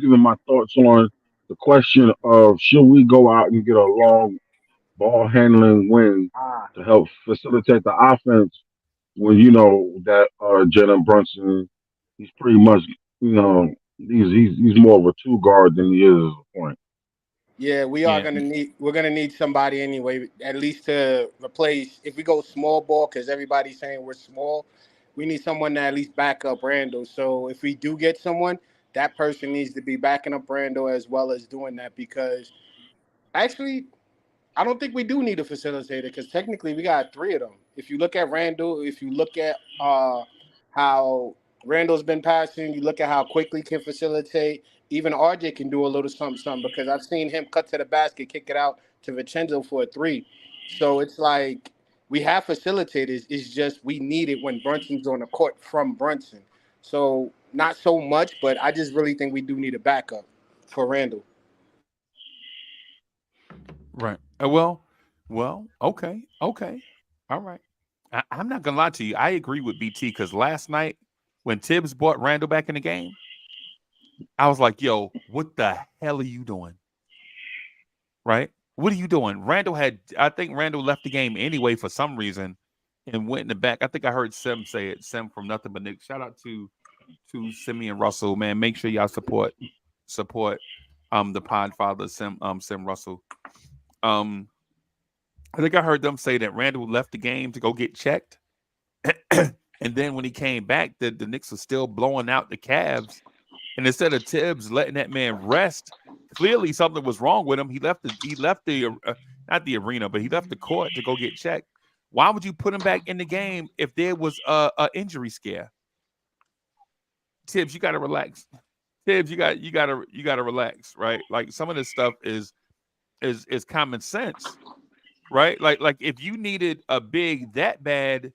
giving my thoughts on the question of should we go out and get a long ball handling wing Ah, to help facilitate the offense when you know that Jalen Brunson, he's pretty much, he's more of a two guard than he is a point. yeah, we are Yeah. gonna need. We're gonna need somebody anyway, at least to replace. If we go small ball, because everybody's saying we're small, we need someone to at least back up Randall. So if we do get someone, that person needs to be backing up Randall as well as doing that because actually I don't think we do need a facilitator because technically we got three of them. If you look at Randall, if you look at how Randall's been passing, you look at how quickly he can facilitate. Even RJ can do a little something, something because I've seen him cut to the basket, kick it out to Vincenzo for a three. So it's like we have facilitators. It's just we need it when Brunson's on the court from Brunson. So not so much, but I just really think we do need a backup for Randall. Right. Well. Okay. Okay. All right. I'm not gonna lie to you. I agree with BT because last night when Tibbs brought Randall back in the game, I was like, "Yo, what the hell are you doing?" Right? What are you doing? I think Randall left the game anyway for some reason and went in the back. I think I heard Sim say it. Sim from Nothing But Knicks. Shout out to Simeon Russell, man. Make sure y'all support the Podfather Sim Russell. Um I think I heard them say that Randall left the game to go get checked. And then when he came back, the Knicks were still blowing out the Cavs. And instead of Tibbs letting that man rest, clearly something was wrong with him. He left the not the arena, but he left the court to go get checked. Why would you put him back in the game if there was a injury scare? Tibbs, you got to relax. Tibbs, you got to relax, right? Like some of this stuff is common sense, right? Like if you needed a big that bad,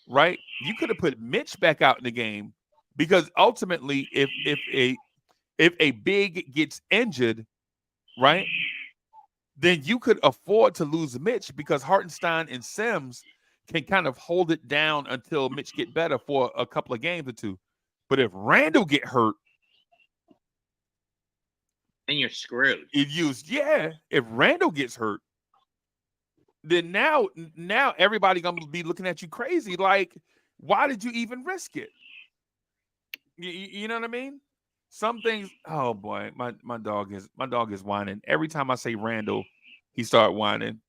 right? You could have put Mitch back out in the game because ultimately, if a big gets injured, right, then you could afford to lose Mitch because Hartenstein and Sims can kind of hold it down until Mitch get better for a couple of games or two. But if Randall get hurt, Then you're screwed. if Randall gets hurt, then now everybody gonna be looking at you crazy. Like, why did you even risk it? You know what I mean? Some things. Oh boy, my dog is whining every time I say Randall. He start whining.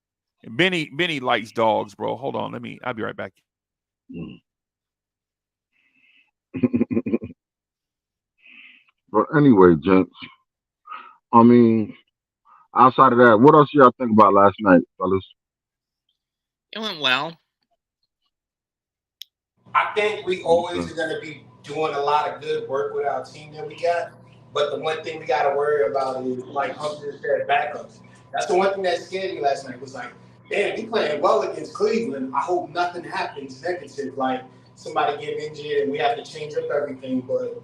And Benny likes dogs, bro. Hold on, I'll be right back. But anyway, gents, I mean, outside of that, what else y'all think about last night, fellas? It went well. I think we always Okay. are going to be doing a lot of good work with our team that we got. But the one thing we got to worry about is, like Hunter said, backups. That's the one thing that scared me last night was like, damn, we playing well against Cleveland. I hope nothing happens negative. Like, somebody get injured and we have to change up everything. But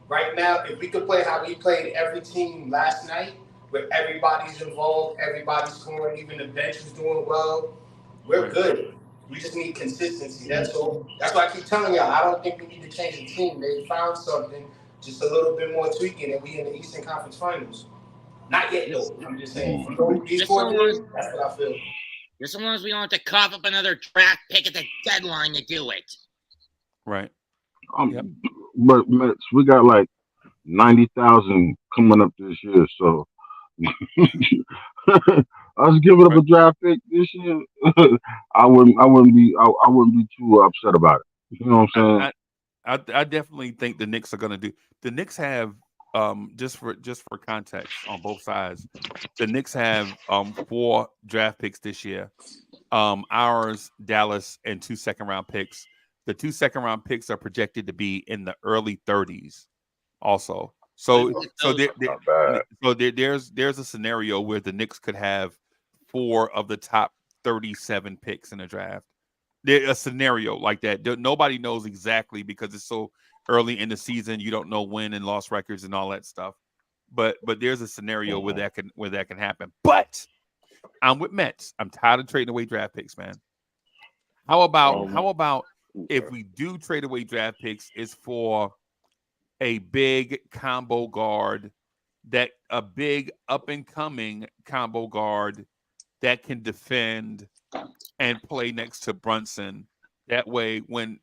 right now, if we could play how we played every team last night, where everybody's involved, everybody's scoring, even the bench is doing well, we're good. We just need consistency. That's all. That's why I keep telling y'all, I don't think we need to change the team. They found something, just a little bit more tweaking, and we in the Eastern Conference Finals. Not yet, though. I'm just saying. For these 4 years, that's what I feel. Just as long as we don't have to cough up another draft pick at the deadline to do it. Right. But Mets, we got like 90,000 coming up this year, so us giving up a draft pick this year, I wouldn't be too upset about it. You know what I'm saying? I definitely think the Knicks are going to do. The Knicks have just for context on both sides. The Knicks have 4 draft picks this year. Ours, Dallas, and 2 second-round picks. The 2 second-round picks are projected to be in the early 30s. Also, there's a scenario where the Knicks could have 4 of the top 37 picks in the draft. There's a scenario like that. Nobody knows exactly because it's so early in the season. You don't know win and loss records and all that stuff. But there's a scenario where that can happen. But I'm with Mets. I'm tired of trading away draft picks, man. How about if we do trade away draft picks, it's for a big combo guard, that a big up and coming combo guard that can defend and play next to Brunson. That way, when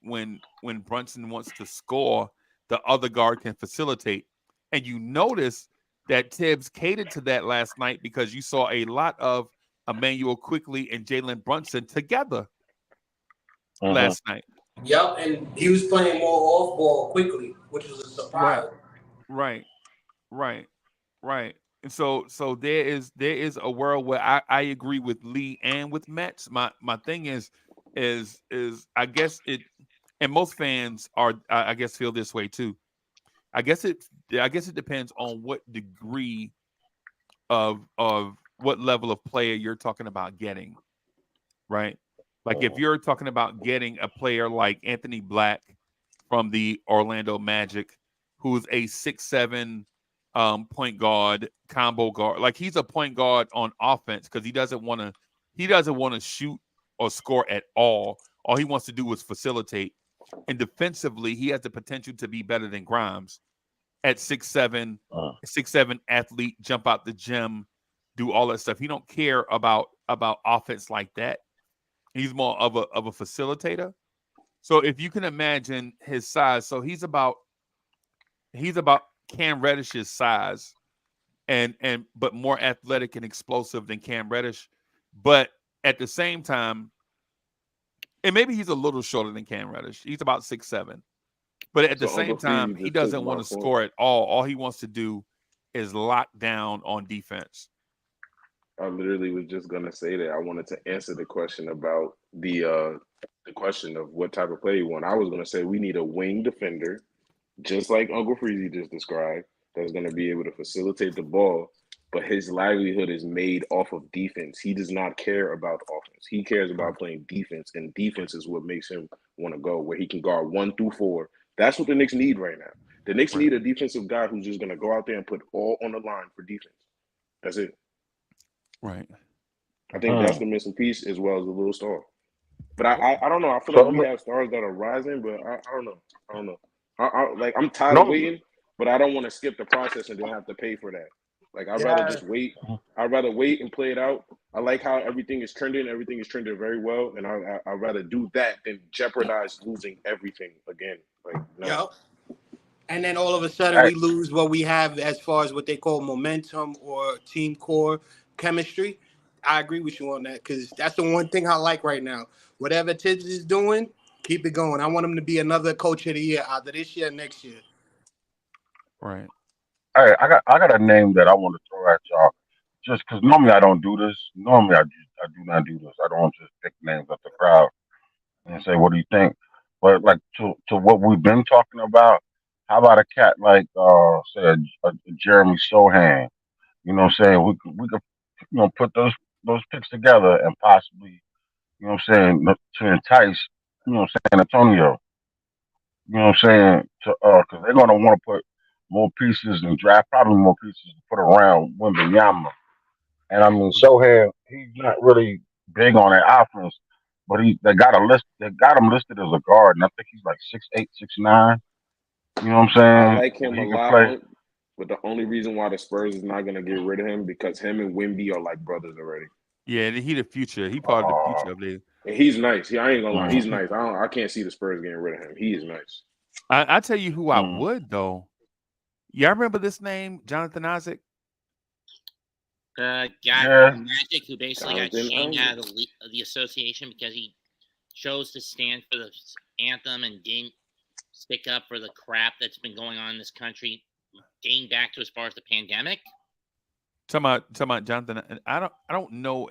Brunson wants to score, the other guard can facilitate. And you notice that Tibbs catered to that last night because you saw a lot of Emmanuel Quickly and Jalen Brunson together last night. Yep, and he was playing more off ball quickly, which was a surprise. Right. And so there is a world where I agree with Lee and with Mets. My thing is I guess it, and most fans are I guess feel this way too. I guess it depends on what degree of what level of player you're talking about getting, right? Like if you're talking about getting a player like Anthony Black from the Orlando Magic, who's a 6'7" point guard, combo guard, like he's a point guard on offense because he doesn't want to shoot or score at all. All he wants to do is facilitate. And defensively, he has the potential to be better than Grimes at 6'7", 6'7" athlete, jump out the gym, do all that stuff. He don't care about offense like that. He's more of a facilitator. So if you can imagine his size, so he's about Cam Reddish's size, but more athletic and explosive than Cam Reddish. But at the same time, and maybe he's a little shorter than Cam Reddish. He's about 6'7". But at the same time, he doesn't want to score at all. All he wants to do is lock down on defense. I literally was just gonna say that. I wanted to answer the question about the question of what type of play you want. I was gonna say we need a wing defender, just like Uncle Freezie just described, that's gonna be able to facilitate the ball, but his livelihood is made off of defense. He does not care about offense. He cares about playing defense, and defense is what makes him want to go where he can guard 1 through 4. That's what the Knicks need right now. The Knicks need a defensive guy who's just gonna go out there and put all on the line for defense. That's it. Right. I think that's the missing piece as well as a little star. But I don't know. I feel like we have stars that are rising, but I don't know. I don't know. I'm tired of waiting, but I don't want to skip the process and then have to pay for that. Like I'd rather just wait. I'd rather wait and play it out. I like how everything is trending. Everything is trending very well, and I'd rather do that than jeopardize losing everything again. Like no. Yep. And then all of a sudden we lose what we have as far as what they call momentum or team core chemistry. I agree with you on that because that's the one thing I like right now. Whatever Tibbs is doing, keep it going. I want him to be another coach of the year, either this year or next year. Right. Hey, I got a name that I want to throw at y'all. Just because normally I don't do this. Normally I do not do this. I don't just pick names of the crowd and say, "What do you think?" But like to what we've been talking about, how about a cat like say a Jeremy Sohan? You know what I'm saying? We could put those picks together and possibly, to entice, San Antonio. You know what I'm saying? To because they're gonna want to put more pieces and draft probably more pieces to put around Wembanyama. And I mean, Shohei, he's not really big on that offense, but they got him listed as a guard, and I think he's like 6'8", 6'9". You know what I I'm saying? like him a He can lot, play. but the only reason why the Spurs is not gonna get rid of him because him and Wimby are like brothers already. Yeah, he the future. He part of the Uh, future of the. And he's nice. I ain't gonna lie, mm, he's nice. I can't see the Spurs getting rid of him. He is nice. I tell you who I mm. would though. Y'all remember this name, Jonathan Isaac? Guy Yeah. from Magic who basically got Jonathan shamed Isaac. out of the association because he chose to stand for the anthem and didn't stick up for the crap that's been going on in this country, dating back to as far as the pandemic. Talking about Jonathan. I don't know.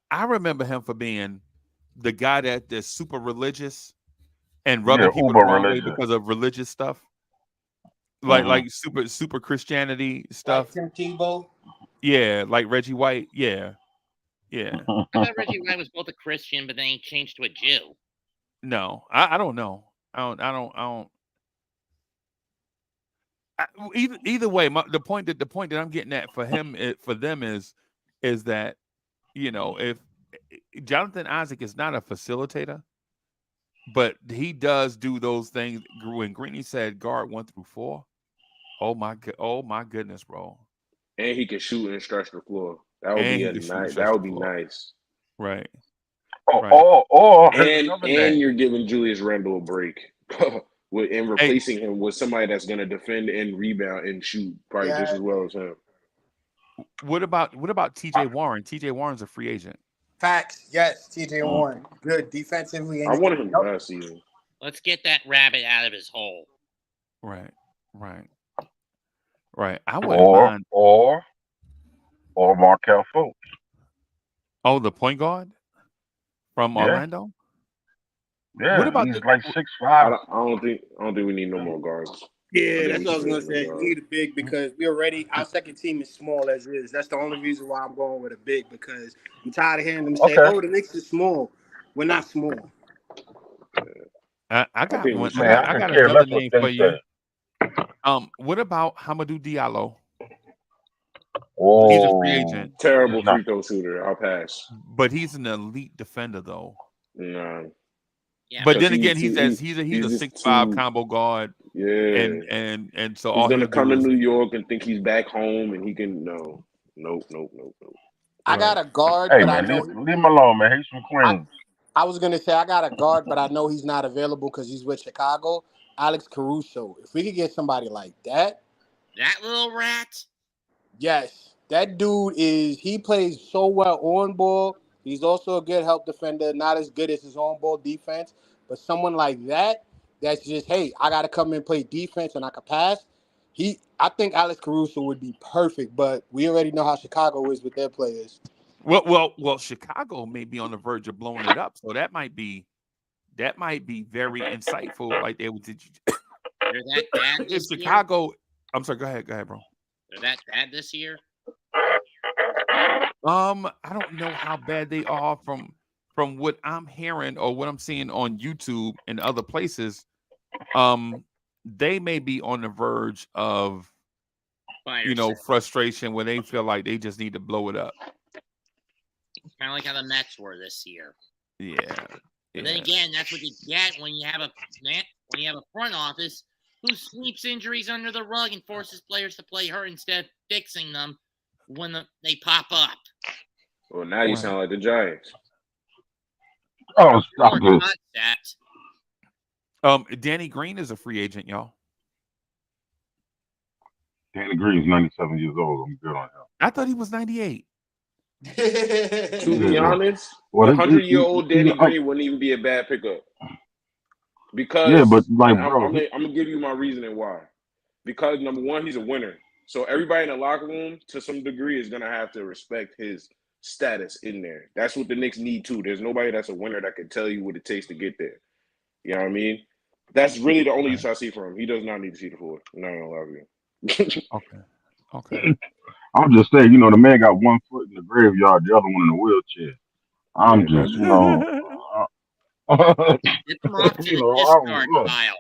I remember him for being the guy that's super religious and Yeah, rubbing people the uber wrong way religious. because of religious stuff, Hmm. like super Christianity Like stuff. Tim Tebow. Yeah, like Reggie White. Yeah, yeah. I thought Reggie White was both a Christian, but then he changed to a Jew. No, I don't know. I don't. Either way, the point that I'm getting at for him for them is that if Jonathan Isaac is not a facilitator, but he does do those things. When Greeny said guard 1 through 4, oh my goodness, bro. And he can shoot and stretch the floor. That would And be he a can shoot and nice. stretch That the would be floor. nice. Right, Or, right. here's And another and name. you're giving Julius Randle a break. And Hey, replacing him with somebody that's gonna defend and rebound and shoot probably just Yeah. as well as him. what about T.J. Warren? T.J. Warren's a free agent. Facts. Yes, TJ Mm. Warren. Good defensively. And I he wanted can him help. last season. Let's get that rabbit out of his hole. Right, right, right. I wouldn't Or mind. or or Markel Fultz. Oh, the point guard from Yeah, Orlando. What yeah. about He's the? like I 6'5". don't think we need no more guards. I Yeah, think that's we what I should was get gonna rid of say. We guards. need a big because we already our second team is small as is. That's the only reason why I'm going with a big because I'm tired of hearing them say, Okay. "Oh, the Knicks is small." We're not small. I I got think we one. should. Man, I I could got care another less what name they for you. say. What about Hamidou Diallo? He's a free Oh, agent, Terrible no. free throw shooter. I'll pass. but he's an elite defender though. Nah, Yeah, But but because then again, he's he's a just 6'5" too. combo guard, Yeah, and so he's all gonna he'll come do to is New York and think he's back home and he can no, nope. I got right. a guard, Hey but I man, know leave him alone, man. He's from I, Queens. I was gonna say I got a guard, but I know he's not available because he's with Chicago. Alex Caruso. If we could get somebody like that, that little rat. yes, that dude he plays so well on ball. He's also a good help defender, not as good as his on ball defense, but someone like that, that's just, hey, I gotta come and play defense and I can pass. I think Alex Caruso would be perfect, but we already know how Chicago is with their players. Well. Chicago may be on the verge of blowing it up, so that might be very insightful. Like they would did They're that bad if this year. Chicago. I'm sorry. Go ahead, bro. They're that bad this year. I don't know how bad they are from what I'm hearing or what I'm seeing on YouTube and other places. They may be on the verge of Fire sale. frustration where they feel like they just need to blow it up. Kind of like how the Mets were this year. Yeah. But then again, that's what you get when you have a front office who sweeps injuries under the rug and forces players to play hurt instead of fixing them when they pop up. Well, now you sound like the Giants. Oh, stop Or this. concept. Danny Green is a free agent, y'all. Danny Green's 97 years old. I'm good on him. I thought he was 98. To be Yeah. honest, Well, the 100-year-old Danny Green wouldn't even be a bad pickup. Because yeah, but like, I'm bro, gonna give you my reasoning why. Because number one, he's a winner. So everybody in the locker room, to some degree, is gonna have to respect his status in there. That's what the Knicks need too. There's nobody that's a winner that can tell you what it takes to get there. You know what I mean? That's really the only use I see for him. He does not need to see the floor. I'm not gonna lie to you. Okay. I'm just saying, the man got one foot in the graveyard, the other one in a wheelchair. I'm Yeah, just, Get them off to the discard look, pile.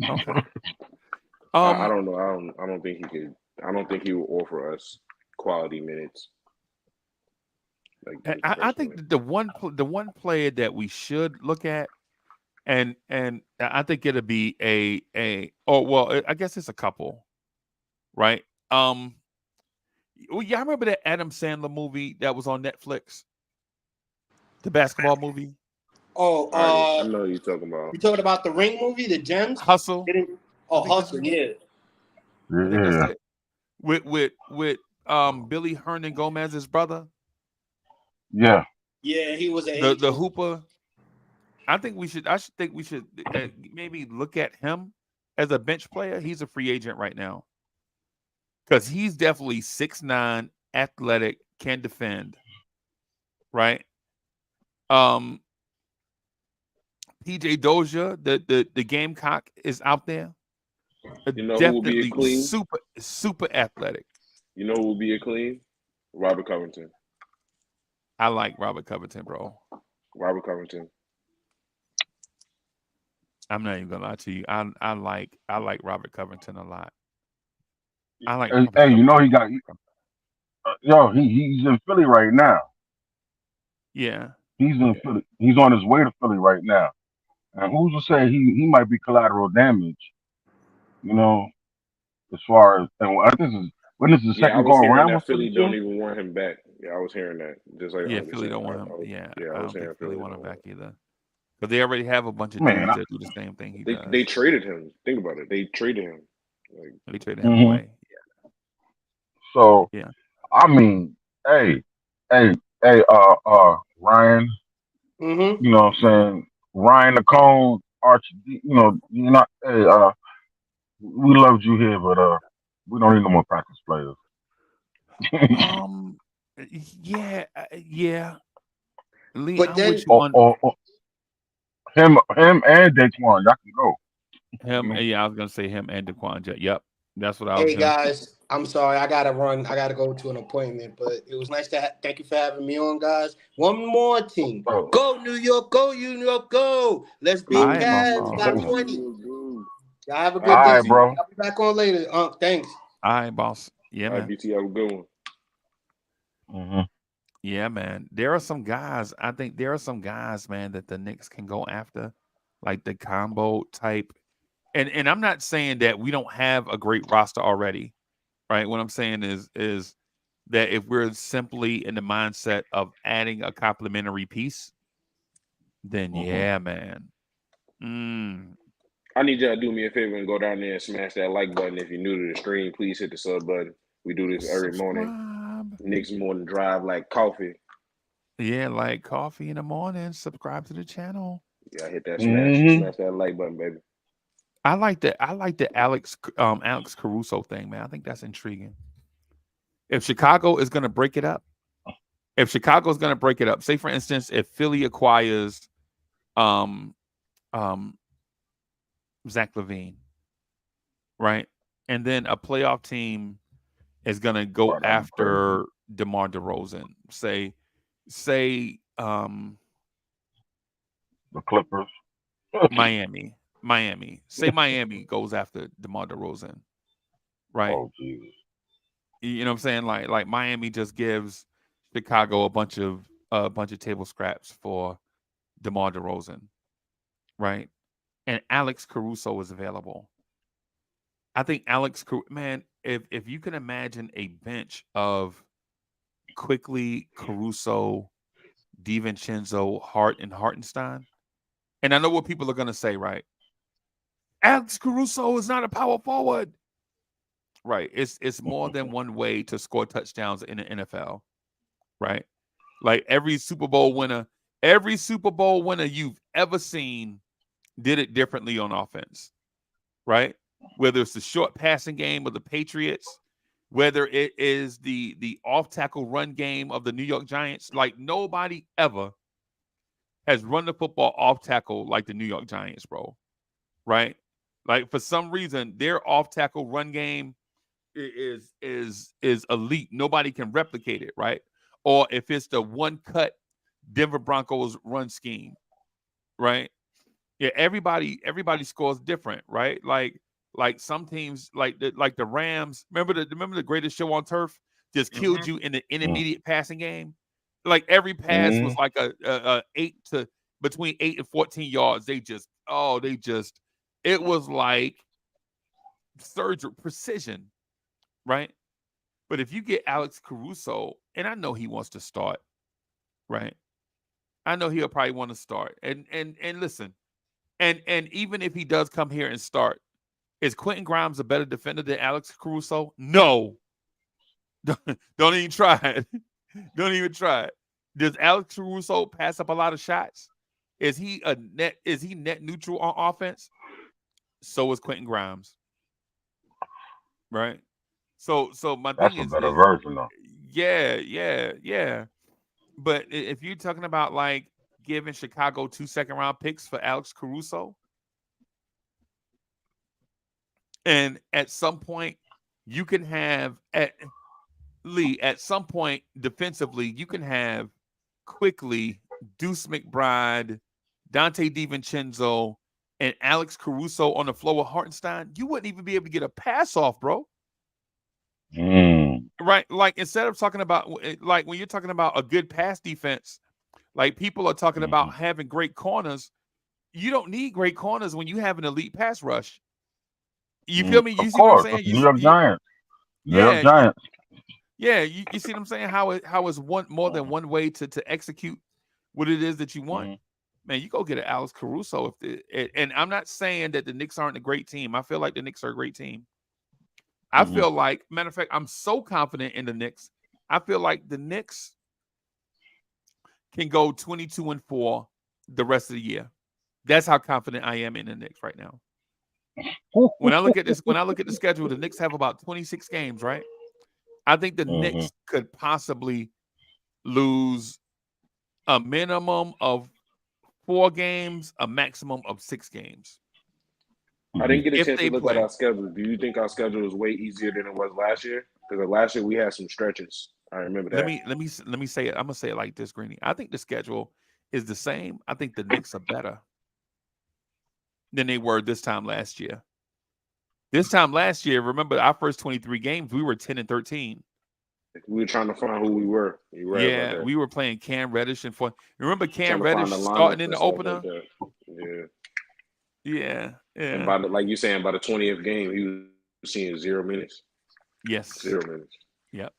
Okay. I don't know. I don't think he could. I don't think he will offer us quality minutes. Like just I think personally. the one player that we should look at, and I think it'll be I guess it's a couple, right? Y'all remember that Adam Sandler movie that was on Netflix, the basketball movie, I know who you're talking about. you talking about the Ring movie, the Gems? Hustle? I Oh, think that's the Hustle, name. yeah. I think that's Yeah. it. With Billy Hernan Gomez's brother, Yeah. Yeah, he was an the agent. hooper. I think we should maybe look at him as a bench player. He's a free agent right now because he's definitely 6'9", athletic, can defend. Right. PJ Dozier, the Gamecock is out there. You know who will be a Definitely clean? super athletic. You know who will be a clean? Robert Covington. I like Robert Covington, bro. Robert Covington. I'm not even gonna lie to you. I like Robert Covington a lot. I like Hey, Robert you know Covington. he got he's in Philly right now. Yeah. He's in Philly. He's on his way to Philly right now. And who's to say he might be collateral damage? You know, as far as when this is the Yeah, I second was go hearing around that with Philly Philly don't too? even want him back. Yeah, I was hearing that. Just like Yeah, Uncle Philly said. don't want him. Yeah, I I was don't think hearing Philly Philly want him don't back want either. But they already have a bunch of Man, dudes that do the same thing he does. they traded him. Think about it. They traded him. Like They traded him hmm away. So Yeah. I mean, hey, hey, Ryan. Mm-hmm. You know what I'm saying? Ryan the Cone, Archie. You know, you're not. Hey, we loved you here, but we don't need no more practice players. Um. Yeah. Lee, But I'm with then, you on or him and Daquan, y'all can go. him. Yeah, I was gonna say him and Daquan. Yep, that's what I was hey gonna. guys, I'm sorry, I gotta run. I gotta go to an appointment. But it was nice to thank you for having me on, guys. One more team. Oh, Go New York, go New York, go. Let's All beat right, boss. Cavs by all 20. Y'all have a good right, day. bro. I'll be back on later. Thanks. All right, boss. Yeah, all right, man. BT, have a good one. hmm Yeah, man. There are some guys. I think there are some guys, man, that the Knicks can go after, like the combo type. And I'm not saying that we don't have a great roster already, right? What I'm saying is that if we're simply in the mindset of adding a complementary piece, then hmm yeah, man. Mm. I need y'all to do me a favor and go down there and smash that like button. If you're new to the stream, please hit the sub button. We do this every morning. Subscribe. Next morning drive like coffee. Yeah, like coffee in the morning. Subscribe to the channel. Yeah, hit that hmm smash that like button, baby. I like the Alex Caruso thing, man. I think that's intriguing. If Chicago is going to break it up, say for instance, if Philly acquires um um Zach LaVine, right, and then a playoff team is going to go Right, that'd be crazy. after DeMar DeRozan, say The Clippers. Miami, say Miami goes after DeMar DeRozan, right? Oh Jesus. You know what I'm saying? Like Miami just gives Chicago a bunch of table scraps for DeMar DeRozan, right? And Alex Caruso is available. I think man, if you can imagine a bench of Quickly, Caruso, DiVincenzo, Hart, and Hartenstein, and I know what people are gonna say, right? Alex Caruso is not a power forward. Right. It's more than one way to score touchdowns in the NFL, right? Like every Super Bowl winner you've ever seen did it differently on offense, right? Whether it's the short passing game of the Patriots, whether it is the off tackle run game of the New York Giants, like nobody ever has run the football off tackle like the New York Giants, bro. Right? Like for some reason, their off tackle run game is elite. Nobody can replicate it, right? Or if it's the one cut Denver Broncos run scheme, right? Yeah, everybody scores different, right? Like some teams, like the Rams. Remember the greatest show on turf just killed you in the intermediate passing game. Like every pass was like a 8 and 14 yards. It was like surgery precision, right? But if you get Alex Caruso, and I know he wants to start, right? I know he'll probably want to start. And listen, and even if he does come here and start, is Quentin Grimes a better defender than Alex Caruso? No. Don't even try it. Don't even try it. Does Alex Caruso pass up a lot of shots? Is he net neutral on offense? So is Quentin Grimes. Right? So my That's thing a is better version, though. yeah. But if you're talking about like giving Chicago 2 second-round picks for Alex Caruso, and at some point you can have at some point defensively, you can have quickly Deuce McBride, Dante DiVincenzo, and Alex Caruso on the floor with Hartenstein. You wouldn't even be able to get a pass off, bro. Right? Like instead of talking about like when you're talking about a good pass defense, like people are talking about having great corners. You don't need great corners when you have an elite pass rush. You feel me? You Of see what I'm course, saying? New York Giants. New York Giants. Yeah, you see what I'm saying? How is one more than one way to execute what it is that you want. Man, you go get an Alex Caruso and I'm not saying that the Knicks aren't a great team. I feel like the Knicks are a great team. I feel like, matter of fact, I'm so confident in the Knicks. I feel like the Knicks can go 22-4 the rest of the year. That's how confident I am in the Knicks right now. When I look at the schedule, the Knicks have about 26 games, right? I think the Knicks could possibly lose a minimum of 4 games, a maximum of 6 games. I didn't get a If chance they to look play. at our schedule. Do you think our schedule is way easier than it was last year? Because last year we had some stretches. I remember that. Let me say it. I'm gonna say it like this, Greeny. I think the schedule is the same. I think the Knicks are better than they were this time last year. This time last year, remember our first 23 games, we were 10-13. We were trying to find who we were. You're right about that. We were playing Cam Reddish and remember Cam Trying to Reddish find the starting in lineups the and opener? stuff like that. Yeah. And by like you're saying, by the 20th game, he was seeing 0 minutes. Yes. 0 minutes. Yep.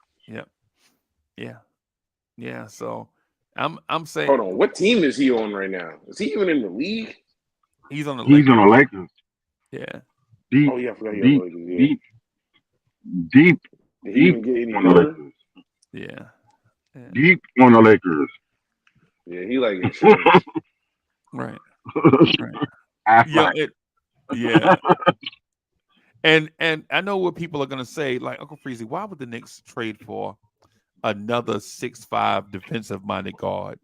Yeah. So I'm saying. Hold on. What team is he on right now? Is he even in the league? He's on the Lakers. He's on the Lakers. Yeah. Oh yeah, I forgot he on the Lakers. Deep. Did he even get any on the Lakers. Yeah. Deep on the Lakers. Yeah, he like insurance. Right. Yeah. And I know what people are gonna say, like Uncle Freezie, why would the Knicks trade for another 6'5" defensive-minded guard?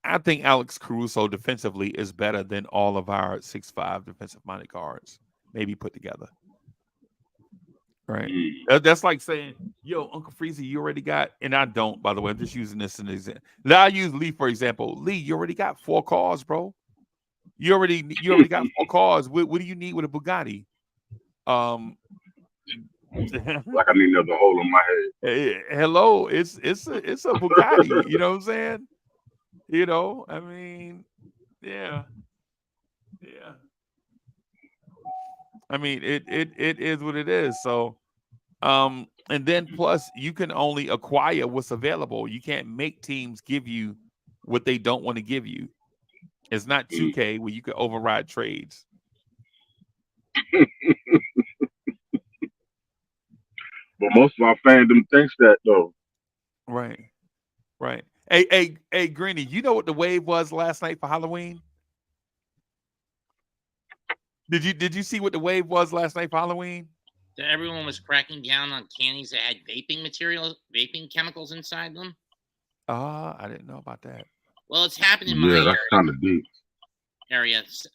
I think Alex Caruso defensively is better than all of our 6'5" defensive-minded guards, maybe put together. Right? That's like saying, yo, Uncle Freezie, you already got, and I don't, by the way, I'm just using this as an example. I use Lee, for example. Lee, you already got 4 cars, bro. You already got 4 cars. What do you need with a Bugatti? Like I need another hole in my head. Hello, it's a Bugatti. You know what I'm saying? You know, I mean, yeah. I mean, it is what it is. So, and then plus you can only acquire what's available. You can't make teams give you what they don't want to give you. It's not 2K where you can override trades. But most of our fandom thinks that though. Right. Hey, Greeny, you know what the wave was last night for Halloween? Did you see what the wave was last night for Halloween? That everyone was cracking down on candies that had vaping chemicals inside them. I didn't know about that. Well, it's happened in my area. Yeah, that's kind of deep.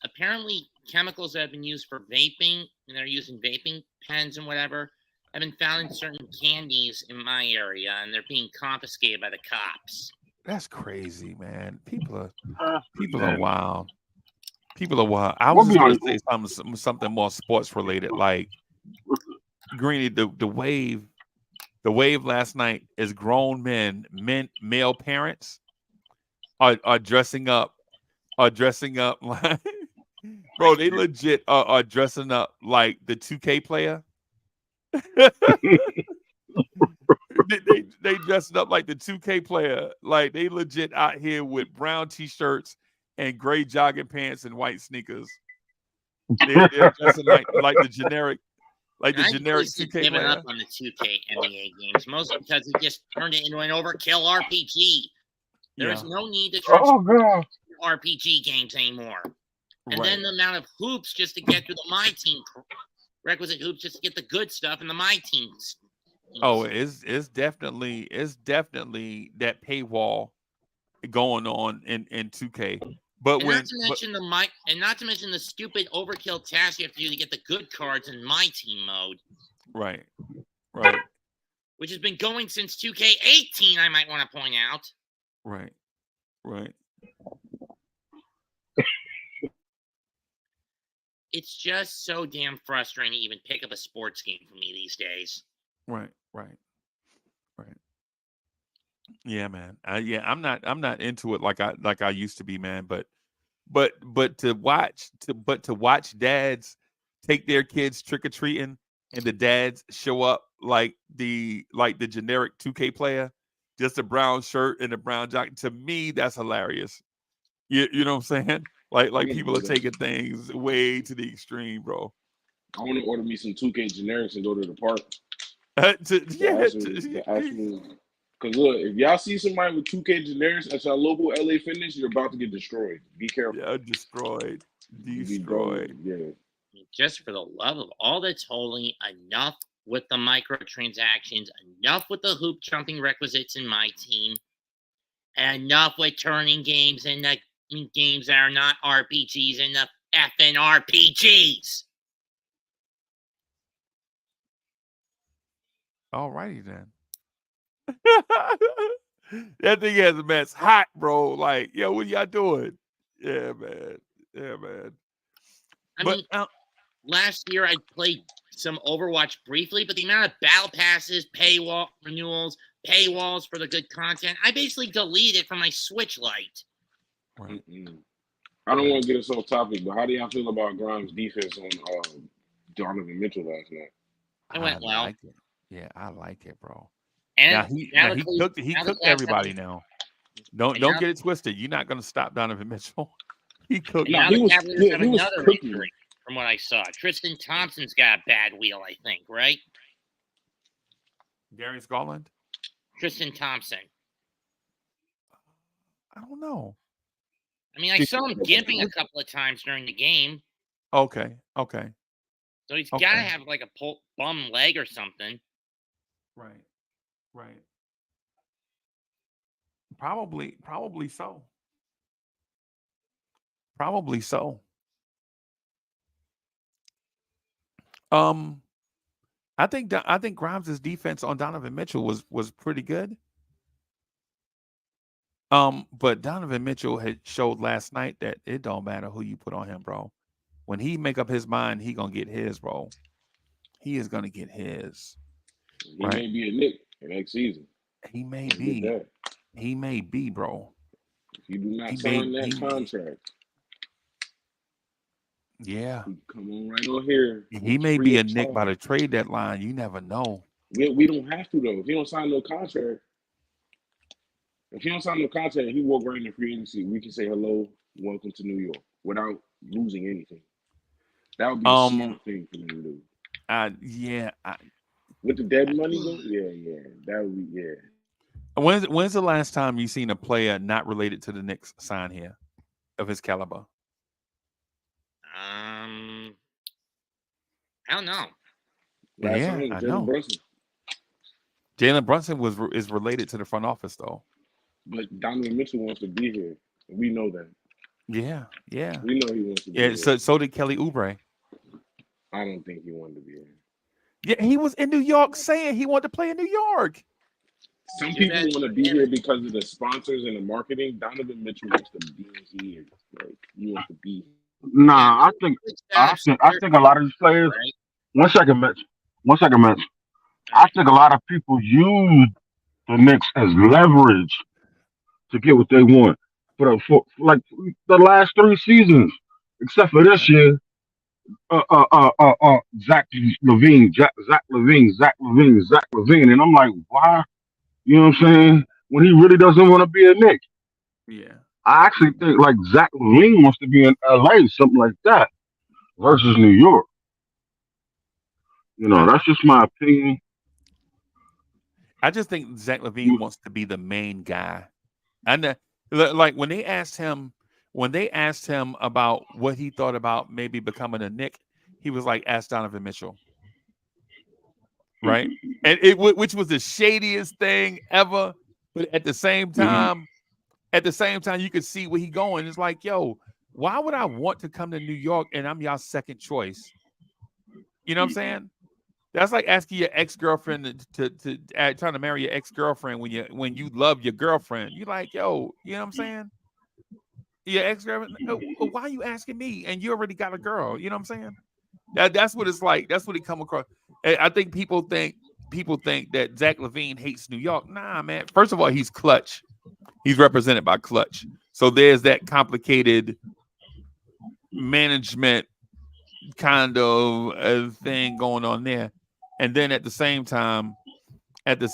Apparently, chemicals that have been used for vaping, and they're using vaping pens and whatever, have been found in certain candies in my area, and they're being confiscated by the cops. That's crazy, man. People are Man, wild. People are wild. I was we'll be just gonna on. say something more sports related. Like Greeny, the wave last night is grown male parents are dressing up like bro, they legit are dressing up like the 2K player. they dressing up like the 2K player. Like they legit out here with brown t-shirts and gray jogging pants and white sneakers. They're dressing like the generic I 2K given up player. on the 2K NBA games, mostly because it just turned it into an overkill RPG. There is Yeah, no need to Oh God. RPG games anymore. And right. then the amount of hoops just to get through the My Team, requisite hoops just to get the good stuff in the My Teams. Oh, it's definitely that paywall going on in 2K. But And not to mention not to mention the stupid overkill task you have to do to get the good cards in My Team mode, right. which has been going since 2K18. I might want to point out. Right. It's just so damn frustrating to even pick up a sports game for me these days. Right. Yeah, man. I'm not into it like I used to be, man. But to watch dads take their kids trick or treating and the dads show up like the generic 2K player, just a brown shirt and a brown jacket. To me, that's hilarious. You know what I'm saying? Like people are taking things way to the extreme, bro. I want to order me some 2K generics and go to the park. The actual. Because look, if y'all see somebody with 2K generics at your local LA Fitness, you're about to get destroyed. Be careful. Yeah, destroyed. Yeah. Just for the love of all that's holy, enough with the microtransactions, enough with the hoop jumping requisites in My Team, and enough with turning games into games that are not RPGs in the effing RPGs. Alrighty then. That thing has a mess hot, bro. Like, yo, what y'all doing? Yeah, man. I mean, last year I played some Overwatch briefly, but the amount of battle passes, paywall renewals, paywalls for the good content, I basically deleted from my Switch Lite. Right. I don't want to get us off topic, but how do y'all feel about Grimes' defense on Donovan Mitchell last night? It went well. Like it. Yeah, I like it, bro. And he cooked everybody now. Don't get it twisted. You're not gonna stop Donovan Mitchell. He cooked. Now the Cavaliers have another injury from what I saw. Tristan Thompson's got a bad wheel, I think, right? Darius Garland? Tristan Thompson. I don't know. I mean, I saw him gimping a couple of times during the game. Okay. So he's got to have like a bum leg or something. Right. Probably so. I think Grimes' defense on Donovan Mitchell was pretty good. But Donovan Mitchell had showed last night that it don't matter who you put on him, bro. When he make up his mind, he gonna get his, bro. He is gonna get his. He may be a Knick next season. He may be. He may be, bro. If you do not sign that contract. Yeah. Come on right on here. He may be a Knick by the trade deadline. You never know. We don't have to, though. If he don't sign no contract, he walk right in free agency. We can say hello, welcome to New York, without losing anything. That would be a smart thing for him to do. With the dead money, though? Yeah. That would be, When's the last time you seen a player not related to the Knicks sign here of his caliber? I don't know. I know. Jalen Brunson is related to the front office, though. But Donovan Mitchell wants to be here. We know that. Yeah. We know he wants to be here. here. So did Kelly Oubre. I don't think he wanted to be here. Yeah, he was in New York saying he wanted to play in New York. Some You're people not- want to be here because of the sponsors and the marketing. Donovan Mitchell wants to be here. Like he wants to be. Nah, I think a lot of these players. Right? One second, Mitch. One second, Mitch. I think a lot of people use the Knicks as leverage to get what they want. For like the last 3 seasons, except for this year, Zach Levine, Zach Levine, and I'm like, why? You know what I'm saying? When he really doesn't want to be a Knick. Yeah. I actually think like Zach Levine wants to be in LA, something like that, versus New York. You know, that's just my opinion. I just think Zach Levine wants to be the main guy. And like when they asked him about what he thought about maybe becoming a Knick, he was like, "Ask Donovan Mitchell." Right? And which was the shadiest thing ever, but at the same time, you could see where he going. It's like, yo, why would I want to come to New York and I'm y'all second choice? You know what I'm saying? That's like asking your ex-girlfriend to trying to marry your ex-girlfriend when you love your girlfriend. You like, yo, you know what I'm saying? Your ex-girlfriend, why are you asking me? And you already got a girl. You know what I'm saying? That's what it's like. That's what it come across. I think people think that Zach Levine hates New York. Nah, man. First of all, he's Clutch. He's represented by Clutch. So there's that complicated management kind of thing going on there. And then at the same time, there's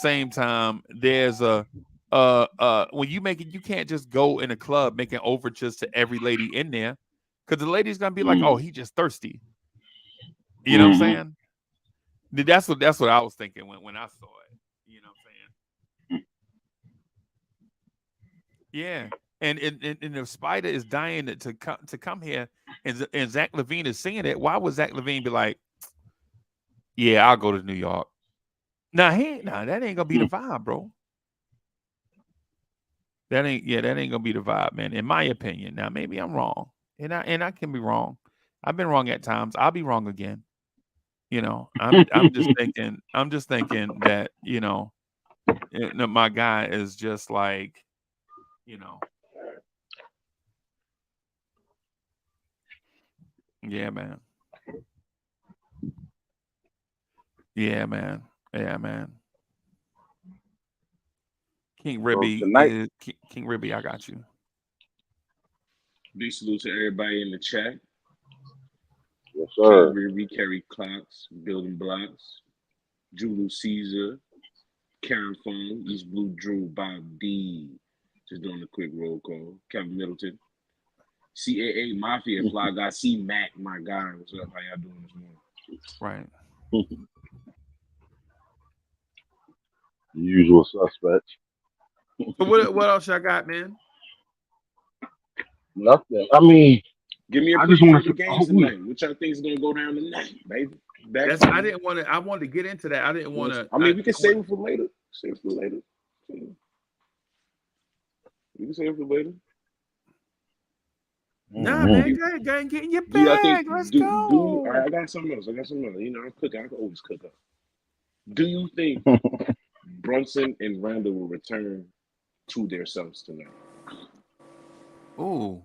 when you make it, you can't just go in a club making overtures to every lady in there, because the lady's gonna be like, oh, he just thirsty. You know what I'm saying? That's what I was thinking when I saw it. You know what I'm saying? Yeah. And if Spider is dying to come here, and Zach Levine is singing it, why would Zach Levine be like, yeah, I'll go to New York? That ain't gonna be the vibe, bro. That ain't gonna be the vibe, man. In my opinion. Now maybe I'm wrong, and I can be wrong. I've been wrong at times. I'll be wrong again. You know, I'm just thinking that, you know, my guy is just like, you know. Yeah, man. Yeah, man. Yeah, man. King Ribby, tonight- King Ribby, I got you. Big salute to everybody in the chat. Yes, sir. King Ribby, Kerry Clocks, Building Blocks, Julius Caesar, Karen Phone, East Blue Drew, Bob D. Just doing a quick roll call. Kevin Middleton, CAA Mafia, Fly Guy, C Mac, my guy. What's up? How y'all doing this morning? Right. Usual suspects. So what else y'all got, man? Nothing. I mean, Give me a I just preview wanna of the see- games tonight. What y'all think is gonna go down tonight, baby? I wanted to get into that. I didn't want to. I mean, we can save it for later. Save it for later. We can save it for later. Nah, man, go ahead and get in your bag. Let's go. All right, I got something else. You know, I'm cooking. I can always cook up. Do you think Brunson and Randall will return to themselves tonight? Ooh,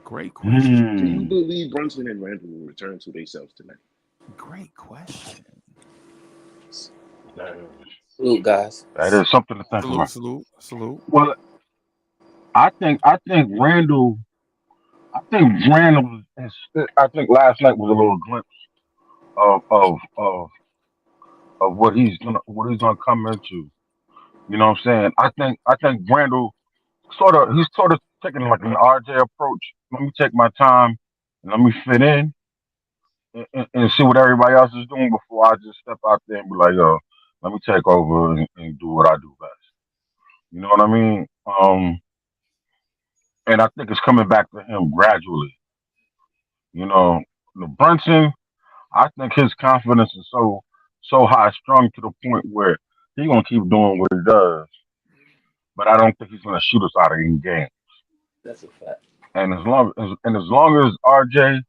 great question. Do you believe Brunson and Randall will return to themselves tonight? Great question. Salute, guys. That is something to think about. Salute. Well, I think Randall. I think last night was a little glimpse of what he's gonna come into. You know what I'm saying? I think Randall he's sort of taking like an RJ approach. Let me take my time and let me fit in and see what everybody else is doing before I just step out there and be like, yo, let me take over and do what I do best. You know what I mean? And I think it's coming back to him gradually. You know, the Brunson, I think his confidence is so high strung to the point where he's gonna keep doing what he does, but I don't think he's gonna shoot us out of any game. That's a fact. And as long as RJ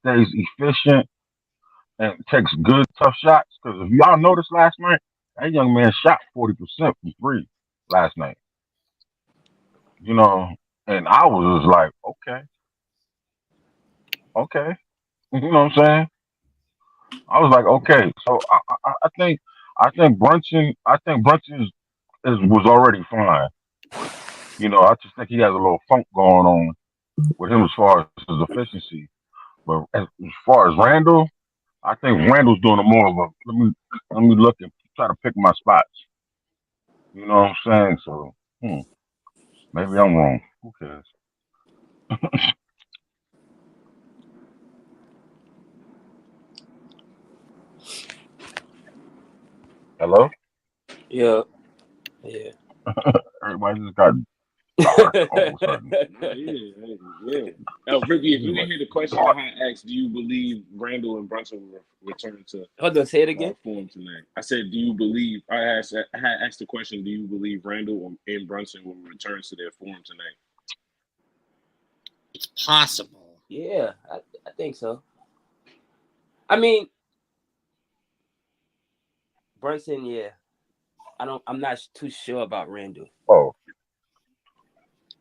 stays efficient and takes good tough shots, because if y'all noticed last night, that young man shot 40% from three. last night. You know, and I was like, okay. You know what I'm saying? I was like, okay. So I think Brunson was already fine. You know, I just think he has a little funk going on with him as far as his efficiency. But as far as Randall, I think Randall's doing a more of a let me look and try to pick my spots. You know what I'm saying? So maybe I'm wrong. Who cares? Hello? Yeah, yeah. Everybody just got dark all of a sudden. Nah, yeah. Ricky, if you didn't hear the question that I asked, do you believe Randall and Brunson will return to Hold on, say it again. form tonight? I said, do you believe? I had asked the question, do you believe Randall and Brunson will return to their form tonight? It's possible. Yeah, I think so. I mean, Brunson, yeah. I'm not too sure about Randall. Oh,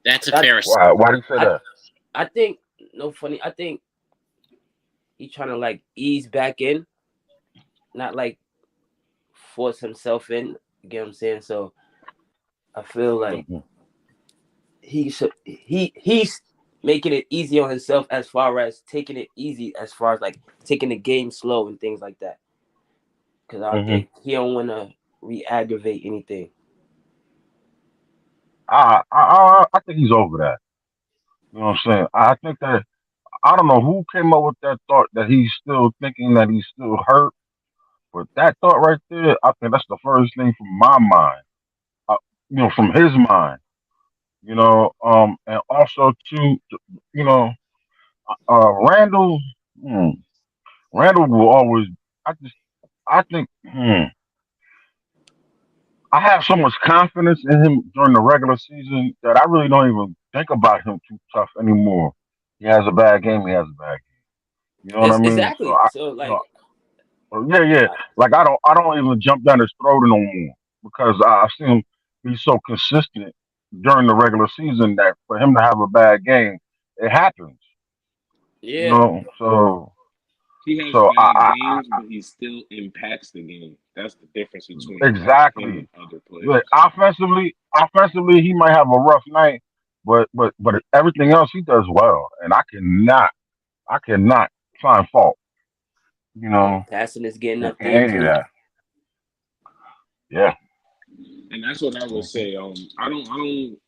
That's a That- fair why do you say that? I think I think he's trying to like ease back in, not like force himself in. You get what I'm saying? So I feel like Mhm. he's making it easy on himself as far as taking it easy as far as like taking the game slow and things like that. Because I Mhm. think he don't want to re-aggravate anything. I think he's over that. You know what I'm saying? I think that I don't know who came up with that thought that he's still thinking that he's still hurt, but that thought right there, I think that's the first thing from my mind. Uh, from his mind. And also too, you know, Randall. Hmm, Randall will always. I think. I have so much confidence in him during the regular season that I really don't even think about him too tough anymore. He has a bad game. He has a bad game. You know what I It's mean? So exactly. So you like know, yeah. Like I don't even jump down his throat no more because I've seen him be so consistent during the regular season that for him to have a bad game, it happens. You yeah, know, so He has so bad games, but he still impacts the game. That's the difference between him exactly. and other Like, players. offensively, he might have a rough night, but everything else he does well, and I cannot find fault. You yeah. know, Passing is getting in up there any of too. that. Yeah. And that's what I would Mhm. say.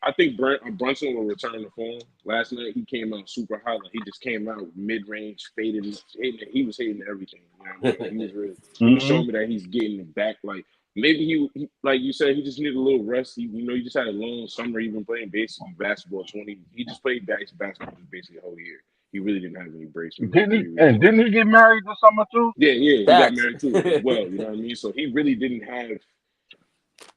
I think Brunson will return to form. Last night he came out super hot. Like he just came out mid range, faded, hitting. He was hitting everything. You know what I mean? Like he was Mhm. showing me that he's getting it back. Like maybe like you said, he just needed a little rest. He just had a long summer. He been playing basically basketball 20. He just played basketball just basically the whole year. He really didn't have any breaks for like Didn't he? 3 weeks. And So didn't he get married this summer too? yeah, he got Facts. married too as well. You know what I mean? So he really didn't have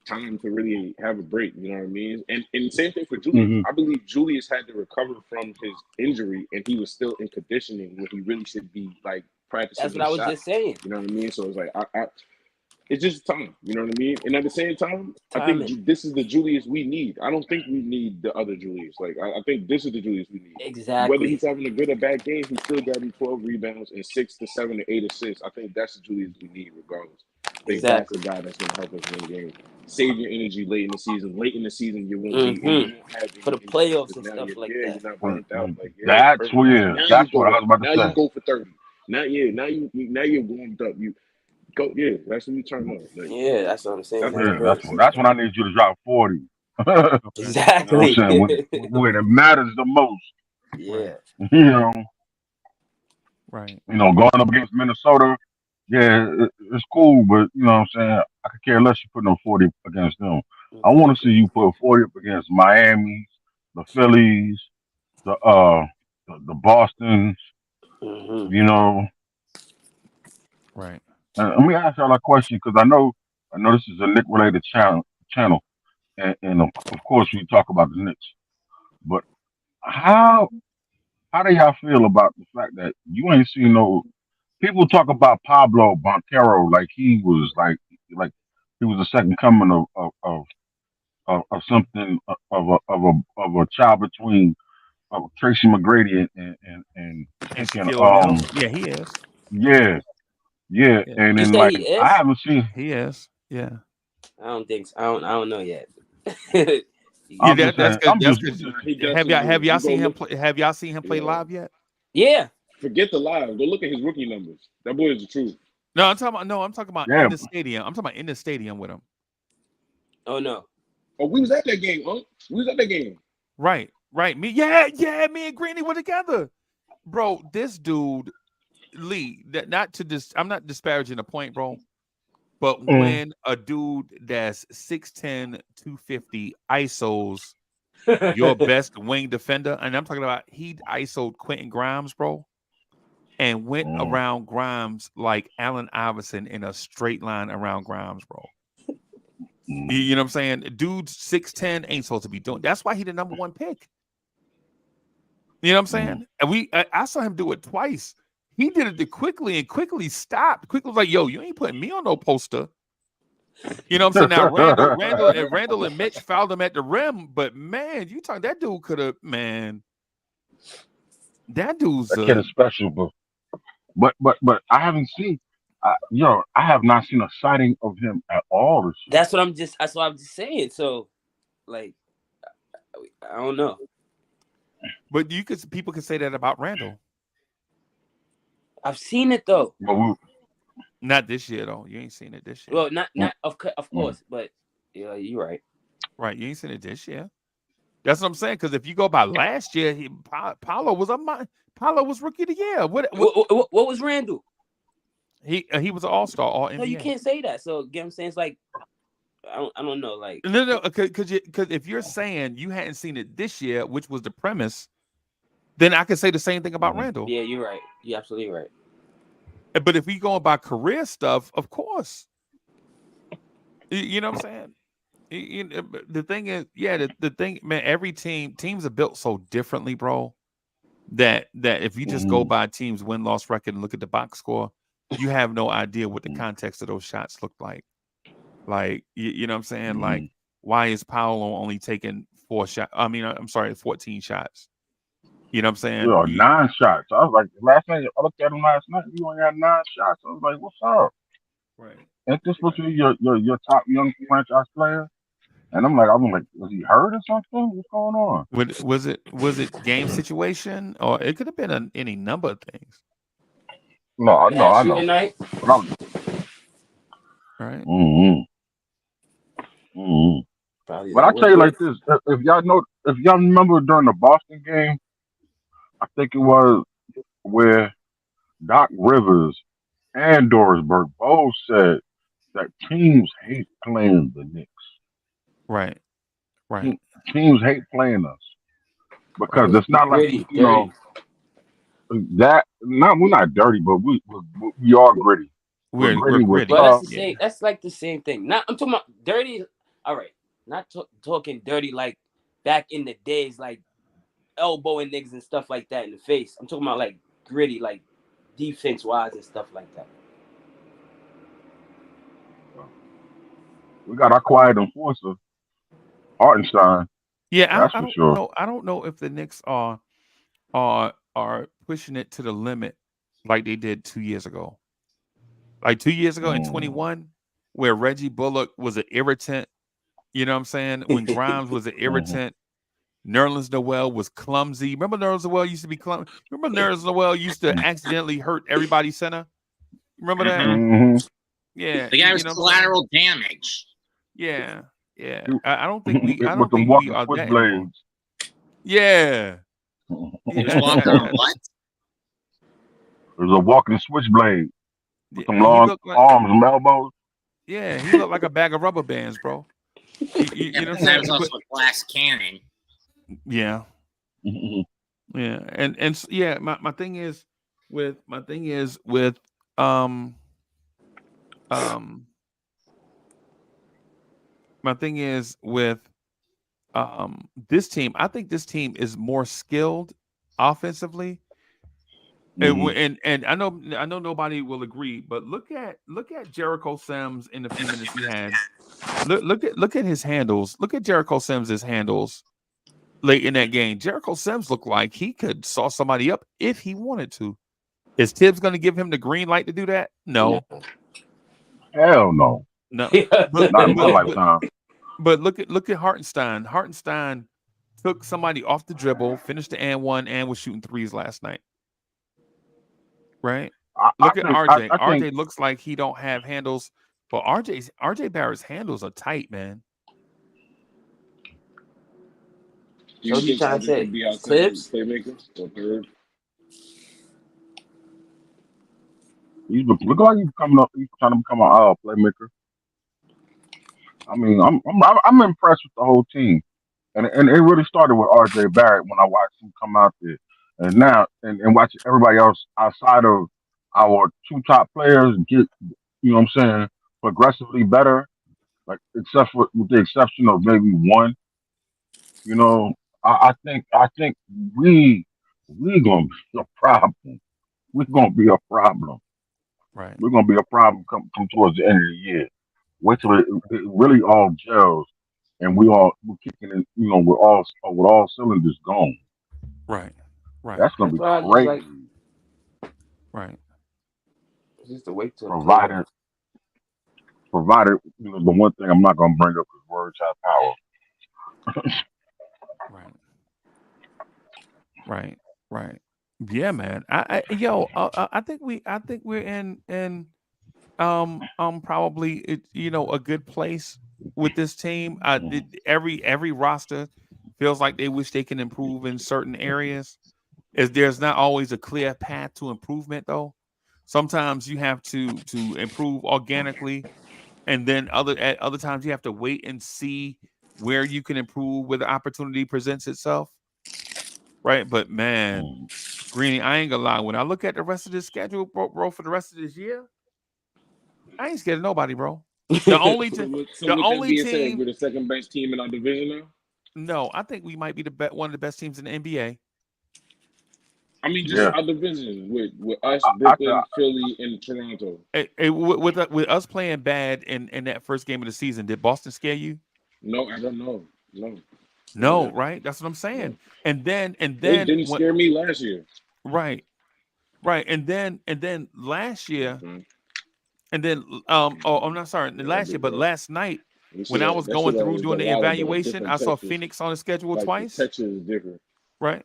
time to really have a break. You know what I mean? And same thing for Julius. Hmm. I believe Julius had to recover from his injury, and he was still in conditioning when he really should be like practicing That's what I his was shot. just saying. You know what I mean? So it's like it's just time. You know what I mean? And at the same time, I think Timing. this is the Julius we need. I don't think we need the other Julius. Like I think this is the Julius we need. Whether Exactly. he's having a good or bad game, he's still got him 12 rebounds and 6 to 7 to 8 assists. I think that's the Julius we need, regardless. I think that's the Exactly. guy that's going to help us win games. Save your energy late in the season. Late in the season, Hmm. you won't have For any the injuries playoffs because and now stuff like you're that. not burnt out. Like it's That's perfect. weird. Now you That's what go I was up. about to Now you say. go for 30. Now you're warmed up. You go. Yeah, that's when you turn up. Like Yeah, that's what I'm saying. that's That's what Yeah, I crazy. that's when I need you to drop 40. You know what I'm Exactly. saying? When it matters the most. Yeah. Right. You know, Right. going up against Minnesota, yeah, it's cool, but you know what I'm saying? I could care less you put no 40 against them. I want to see Exactly. you put 40 up against Miami, the Phillies, the Bostons, Hmm. you know. Right. And let me ask y'all a question because I know this is a Nick related channel, and of course we talk about the Knicks. But how how do y'all feel about the fact that you ain't seen no people talk about Pablo Banchero like he was like he was the second coming of of something of a child between Tracy McGrady and And freaking Shaquille O'Neal. Yeah, he is. yeah, yeah, Yeah, and You then say like he I is? haven't seen. he is. Yeah. I don't think so. I don't know yet. Yeah, I'm just that's saying. good. I'm That's just good. He Have y'all definitely is. You go seen him look. play? Have y'all seen him play Yeah. live yet? Yeah. Forget the live. Go look at his rookie numbers. That boy is the truth. No, I'm talking about. No, I'm talking about yeah. in the stadium. I'm talking about in the stadium with him. Oh no. Oh, we was at that game, huh? We was at that game. Right, right. Yeah. Me and Granny were together, bro. This dude, Lee. That not to dis. I'm not disparaging the point, bro. But Mm. when a dude that's 6'10", 250 ISOs your best wing defender, and I'm talking about he ISO'd Quentin Grimes, bro, and went Mm. around Grimes like Allen Iverson in a straight line around Grimes, bro. You know what I'm saying? Dude's 6'10", ain't supposed to be doing. That's why he the number one pick. You know what I'm saying? And I saw him do it twice. He did it quickly and quickly stopped. Quickly was like, yo, you ain't putting me on no poster. You know what I'm saying? Now Randall and Mitch fouled him at the rim, but man, you talk that dude could have, man. That dude's That kid is special, but I haven't seen. I have not seen a sighting of him at all this year. That's what I'm just saying. So like I don't know. but people could say that about Randall. I've seen it though. But we, Not this year though. You ain't seen it this year. Well, not of mm, course, but yeah, you're right. Right. You ain't seen it this year. That's what I'm saying. Because if you go by last year, Paolo was Paolo was rookie of the year. What was Randall? He was an all-star, all NBA. No, you can't say that. So, you know what I'm saying? It's like I don't know. Like No, because if you're saying you hadn't seen it this year, which was the premise, then I could say the same thing about Randall. yeah, you're right. You're absolutely right. But if we going by career stuff, of course, you know what I'm saying. The thing is, yeah, the thing, man. Every teams are built so differently, bro. That if you just go mm, by teams' win-loss record and look at the box score, you have no idea what the context of those shots look like. Like you know what I'm saying? Like, why is Paolo only taking 4 shots? I mean, I'm sorry, 14 shots. You know what I'm saying? 9 shots. I was like, last night I looked at him last night. You only had 9 shots. I was like, what's up? Right. Ain't this supposed to be your top young franchise player? And I'm like, was he hurt or something? What's going on? Was it game situation, or it could have been any number of things, No, I Bad know. shooting night. But I'm, right? mm-hmm, mm-hmm. Probably But that I was tell you good. like this: if y'all remember during the Boston game, I think it was where Doc Rivers and Dorisberg both said that teams hate playing the Knicks. Right. Right. Teams hate playing us because Right. it's not like Gritty, dirty. that. Not we're not dirty, but we are gritty. We're We're gritty. We're gritty. But that's tough. the Yeah. same. That's like the same thing. Not I'm talking about dirty. All right, not talking dirty like back in the days, like elbowing niggas and stuff like that in the face. I'm talking about like gritty, like defense wise and stuff like that. We got our quiet enforcer, Hartenstein. Yeah. That's I for don't sure. know. I don't know if the Knicks are pushing it to the limit like they did 2 years ago. Like 2 years ago in Mm. 21, where Reggie Bullock was an irritant. You know what I'm saying? When Grimes was an Mm-hmm. irritant, Nerlens Noel was clumsy. Remember Nerlens Noel used to be clumsy? Remember Nerlens Noel used to accidentally hurt everybody's center? Remember that? Mhm. Mm-hmm. Yeah, The guy was you know what I'm saying? collateral damage. Yeah, yeah. I don't think we With them we walking are that anymore. switchblades. Yeah, He was yeah. walking on what? There's a walking switchblade with them He long looked like arms and elbows. he looked like a bag of rubber bands, bro. Yeah, You know but what I'm that saying? was also a glass cannon. Yeah, yeah, yeah. My thing is with um um my thing is with this team. I think this team is more skilled offensively And I know nobody will agree, but look at Jericho Sims in the few minutes he had. Look at his handles. Look at Jericho Sims' handles late in that game. Jericho Sims looked like he could saw somebody up if he wanted to. Is Tibbs going to give him the green light to do that? No. Hell no. No. Not in my lifetime. But look at Hartenstein. Hartenstein took somebody off the dribble, finished the and one, and was shooting threes last night. Right? Look at RJ. RJ looks like he don't have handles, but RJ Barrett's handles are tight, man. Do you think RJ could be our playmaker or third? Look like he's coming up. He's trying to become a playmaker. I mean, I'm impressed with the whole team, and it really started with RJ Barrett when I watched him come out there, and now and watching everybody else outside of our two top players get, you know what I'm saying, progressively better, like except for with the exception of maybe one. You know, I think we gonna be a problem. We're gonna be a problem. Right. We're gonna be a problem come towards the end of the year. Wait till it really all gels and we're kicking in, you know, we're all cylinders going. Right. Right. That's gonna be great. Right. Just to wait till provided, you know, the one thing I'm not gonna bring up is words have power. Right. Yeah, man. I think we're in probably you know, a good place with this team. Every roster feels like they wish they can improve in certain areas. There's not always a clear path to improvement, though. Sometimes you have to improve organically, and then at other times you have to wait and see where you can improve where the opportunity presents itself. Right, but man, Greeny, I ain't gonna lie. When I look at the rest of this schedule, bro, for the rest of this year, I ain't scared of nobody, bro. The only team, we're the second best team in our division now. No, I think we might be one of the best teams in the NBA. I mean, just our division with us, Brooklyn, Philly, and Toronto. With us playing bad in that first game of the season, did Boston scare you? No, I don't know. No, right? That's what I'm saying. No. And then they didn't scare me last year. Right. And then last year, and then I'm not sorry, last year, but last night when I was going through doing the evaluation, I saw Phoenix on the schedule twice. The texture is different. Right.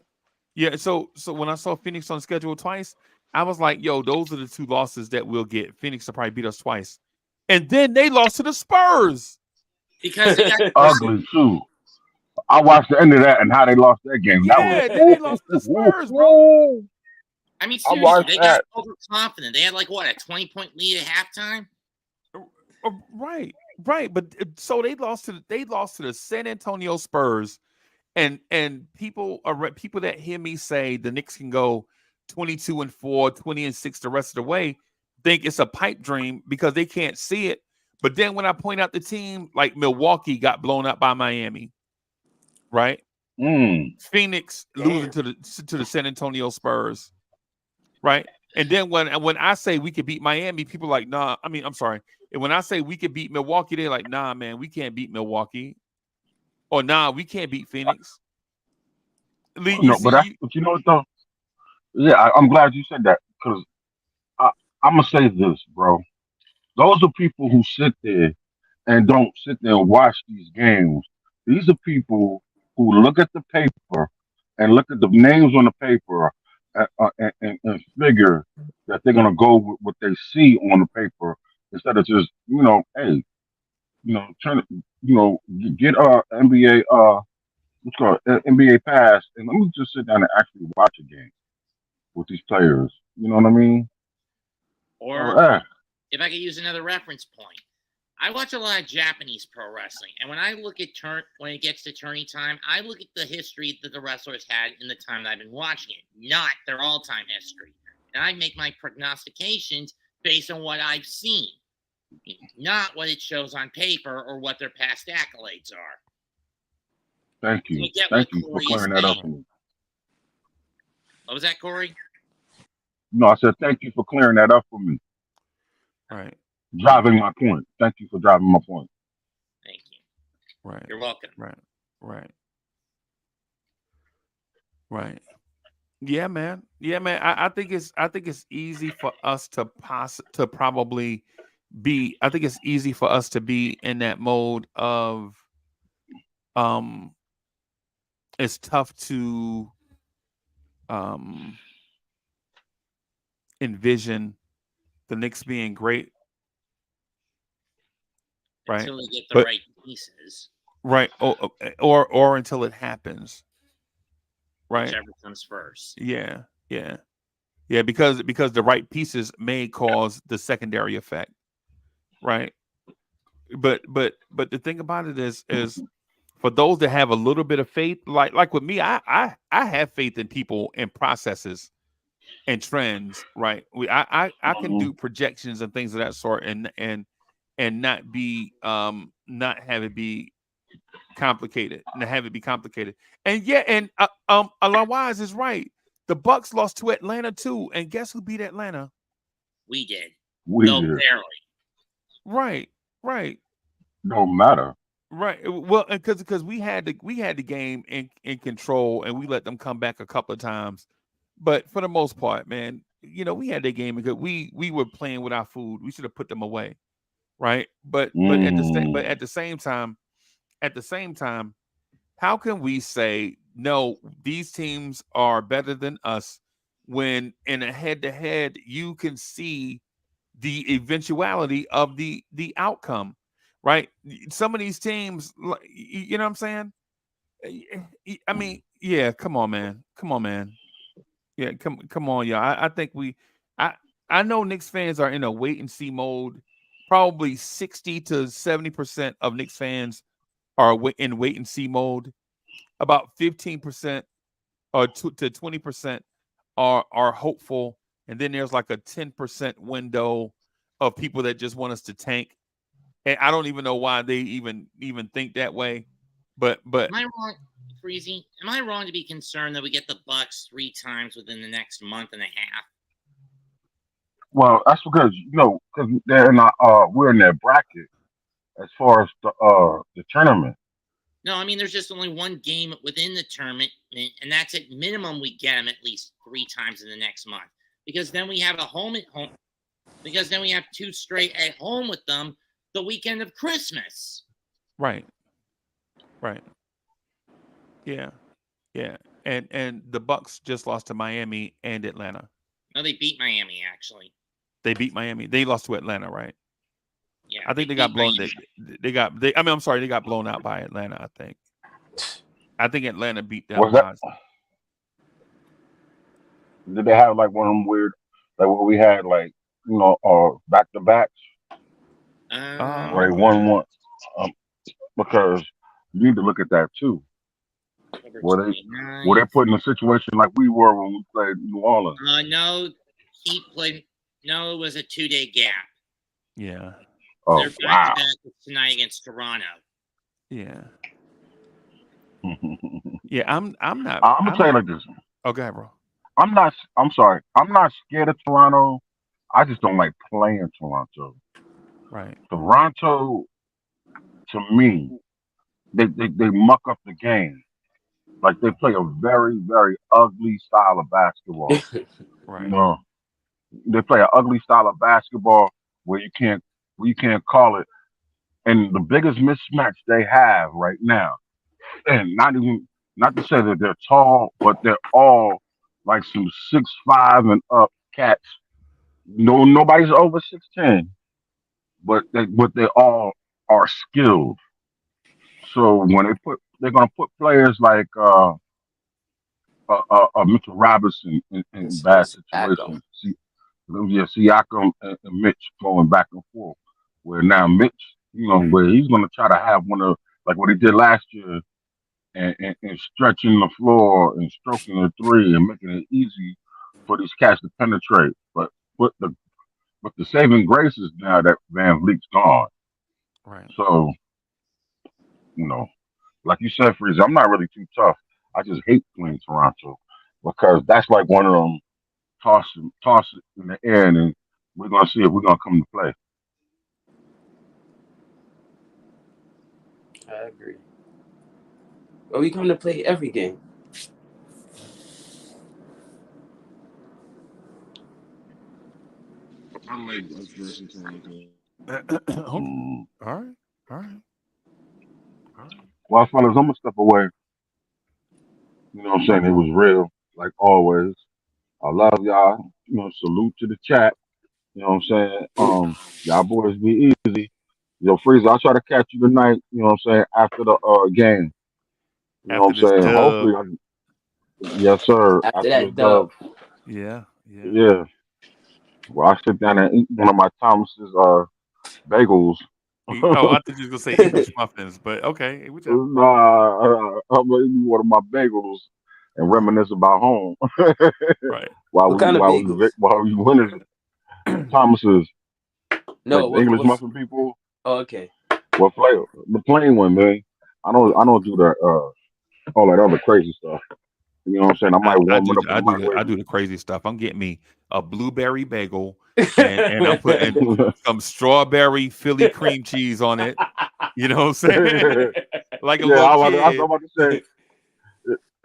Yeah. So when I saw Phoenix on the schedule twice, I was like, yo, those are the two losses that we'll get. Phoenix will probably beat us twice. And then they lost to the Spurs. Because they got ugly too. I watched the end of that and how they lost that game. Yeah, they lost to the Spurs, bro. I mean, seriously, they got overconfident. They had like what, a 20-point lead at halftime? Right. But so they lost to the San Antonio Spurs, and people that hear me say the Knicks can go 22-4, 20-6 the rest of the way think it's a pipe dream because they can't see it. But then when I point out the team like Milwaukee got blown up by Miami. Right, Phoenix losing to the San Antonio Spurs, right? And then when I say we could beat Miami, people are like, nah. I mean, I'm sorry. And when I say we could beat Milwaukee, they're like, nah, man, we can't beat Milwaukee, or nah, we can't beat Phoenix. But you know what though? Yeah, I'm glad you said that because I'm gonna say this, bro. Those are people who sit there and don't sit there and watch these games. These are people who look at the paper and look at the names on the paper and figure that they're gonna go with what they see on the paper instead of just, you know, hey, you know, get NBA what's called NBA pass and let me just sit down and actually watch a game with these players. You know what I mean? Or if I could use another reference point. I watch a lot of Japanese pro wrestling, and when I look at when it gets to tourney time, I look at the history that the wrestlers had in the time that I've been watching it, not their all-time history. And I make my prognostications based on what I've seen, not what it shows on paper or what their past accolades are. Thank you. Thank you for clearing that up for me. What was that, Corey? I said thank you for clearing that up for me. Right. Driving my point. Thank you for driving my point. Thank you. Right. You're welcome. Right. Right. Right. Yeah, man. Yeah, man. I think it's easy for us to probably be. I think it's easy for us to be in that mode of um. It's tough to envision the Knicks being great, right? Until they get the But right pieces, right, or until it happens, right? whichever comes first. Yeah, yeah, yeah. Because the right pieces may cause the secondary effect, right? But the thing about it is for those that have a little bit of faith, like with me, I have faith in people and processes and trends, right? I can Mhm. do projections and things of that sort, and not have it be complicated, and have it be complicated. And yeah, and Alawaz is right. The Bucks lost to Atlanta too, and guess who beat Atlanta? We did, We though did. barely. Right, right. Don't matter. Right. Well, because we had the game in control, and we let them come back a couple of times. But for the most part, man, we had that game because we were playing with our food. We should have put them away, right? But Mm. at the same time, how can we say no? These teams are better than us when in a head to head you can see the eventuality of the outcome, right? Some of these teams, you know what I'm saying? I mean, yeah, come on, man. Come on, man. Yeah, come on, y'all. I think I I know Knicks fans are in a wait and see mode. Probably 60 to 70% of Knicks fans are in wait and see mode. About 15% or to 20% are hopeful, and then there's like a 10% window of people that just want us to tank. And I don't even know why they even think that way. But Am I wrong, Freezie? Am I wrong to be concerned that we get the Bucks 3 times within the next month and a half? Well, that's because because they're in we're in their bracket as far as the tournament. No, I mean there's just only one game within the tournament, and that's at minimum we get them at least 3 times in the next month. Because then we have a home at home. Because then we have 2 straight at home with them the weekend of Christmas. right, right, yeah, yeah, and the Bucks just lost to Miami and Atlanta. No, they beat Miami actually. They beat Miami. They lost to Atlanta, right? Yeah, I think they beat got blown. Miami. I mean, I'm sorry, they got blown out by Atlanta. I think Atlanta beat them Was that? by. Did they have like one of them weird, like what we had, like back to backs, where they Um, won one? Um, because you need to look at that too. October Were they were they 29th. put in a situation like we were when we played New Orleans? No, he played. No, it was a 2-day gap. Yeah, Oh Their wow! back-to-back tonight against Toronto. yeah, I'm yeah. I'm not. gonna I'm tell you not. like this. Okay, bro. I'm not. I'm sorry. I'm not scared of Toronto. I just don't like playing Toronto. Right. Toronto, to me, they muck up the game. Like they play a very very ugly style of basketball. You Right. know, they play an ugly style of basketball where you can't call it. And the biggest mismatch they have right now, and not to say that they're tall, but they're all like some 6'5" and up cats. No, nobody's over 6'10", but they all are skilled. So when they're gonna put players like Mitchell Robinson in bad It's Echo. situations. See, yeah, Siakam and Mitch going back and forth. Where now Mitch, where he's gonna try to have one of like what he did last year, and stretching the floor and stroking the three and making it easy for these cats to penetrate. But the but the saving grace is now that Van Vliet's gone. Right. So you know, like you said, Freeze, I'm not really too tough. I just hate playing Toronto because that's like one of them. toss it in the air, and then we're gonna see if we're gonna come to play. I agree. But we come to play every game. I like us versus Toronto. Okay. All Mm. right. All right. All right. Well, fellas, I'm gonna step away. You know what I'm saying? It was real, like always. I love y'all. You know, salute to the chat. You know what I'm saying? Y'all boys be easy. Yo, Freezer, I'll try to catch you tonight. You know what I'm saying? After the game. You know After what I'm this saying? dub. Hopefully, yes, sir. After After the that dub, dub. Yeah. Yeah. yeah. Well, I sit down and eat one of my Thomas's bagels. Oh, I thought you was gonna say English muffins, but okay, whichever. Nah, I'm gonna eat one of my bagels and Right. reminisce about home Right. What kind of bagels? while we winning Thomas's, like No, the English what's muffin people. oh, okay. What flavor? The plain one, man. I don't do that all that other crazy stuff. You know what I'm saying? I I, might I warm do it up in the I microwave. do the crazy stuff. I'm getting me a blueberry bagel and I'm putting some strawberry Philly cream cheese on it. You know what I'm saying? Like a Yeah, little I was kid. about to say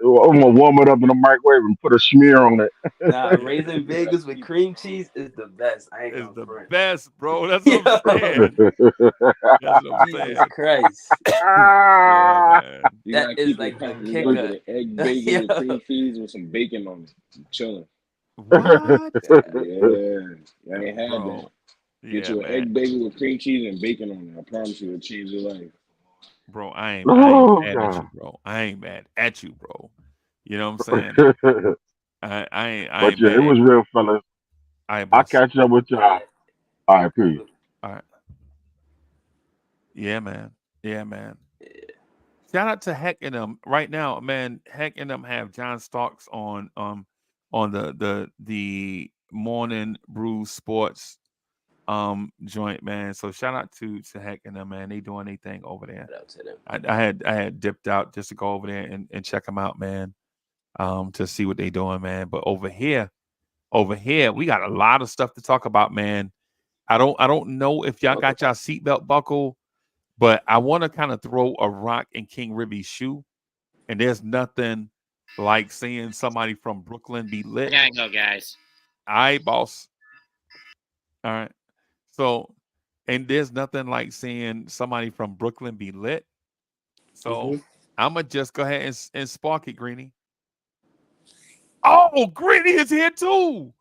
I'm gonna warm it up in the microwave and put a smear on it. Nah, raisin bagels with cream cheese is the best. I ain't Is gonna the front. best, bro. That's what I'm Yo, saying. That's what I'm Jesus saying. Christ. Yeah, Ah, man. You That gotta is keep it like the cracking. You gotta get kicker. an egg bagel with cream cheese with some bacon on it. I'm chilling. What? Yeah, I ain't had that. Bro. Get Yeah, you an man. egg bagel with cream cheese and bacon on it. I promise you, it'll change your life. Bro, I ain't oh mad at God. you, bro. I ain't mad at you, bro. You know what I'm saying? I But ain't yeah, it mad. was real, fellas. I ain't I'll boss. catch up with y'all. All right, peace. All right. Yeah, man. Yeah, man. Shout out to Heck and them right now, man. Heck and them have John Starks on the morning brew sports joint, man. So shout out to Heck and them, man. They doing anything over there. Shout out to them. I had dipped out just to go over there and check them out, man. To see what they doing, man. But over here, we got a lot of stuff to talk about, man. I don't know if y'all got y'all seatbelt buckle, but I want to kind of throw a rock in King Ribby's shoe. And there's nothing like seeing somebody from Brooklyn be I lit. gotta go, guys. All right, boss. All right. So, and there's nothing like seeing somebody from Brooklyn be lit. So I'm gonna just go ahead and spark it, Greeny. Oh, Greeny is here too.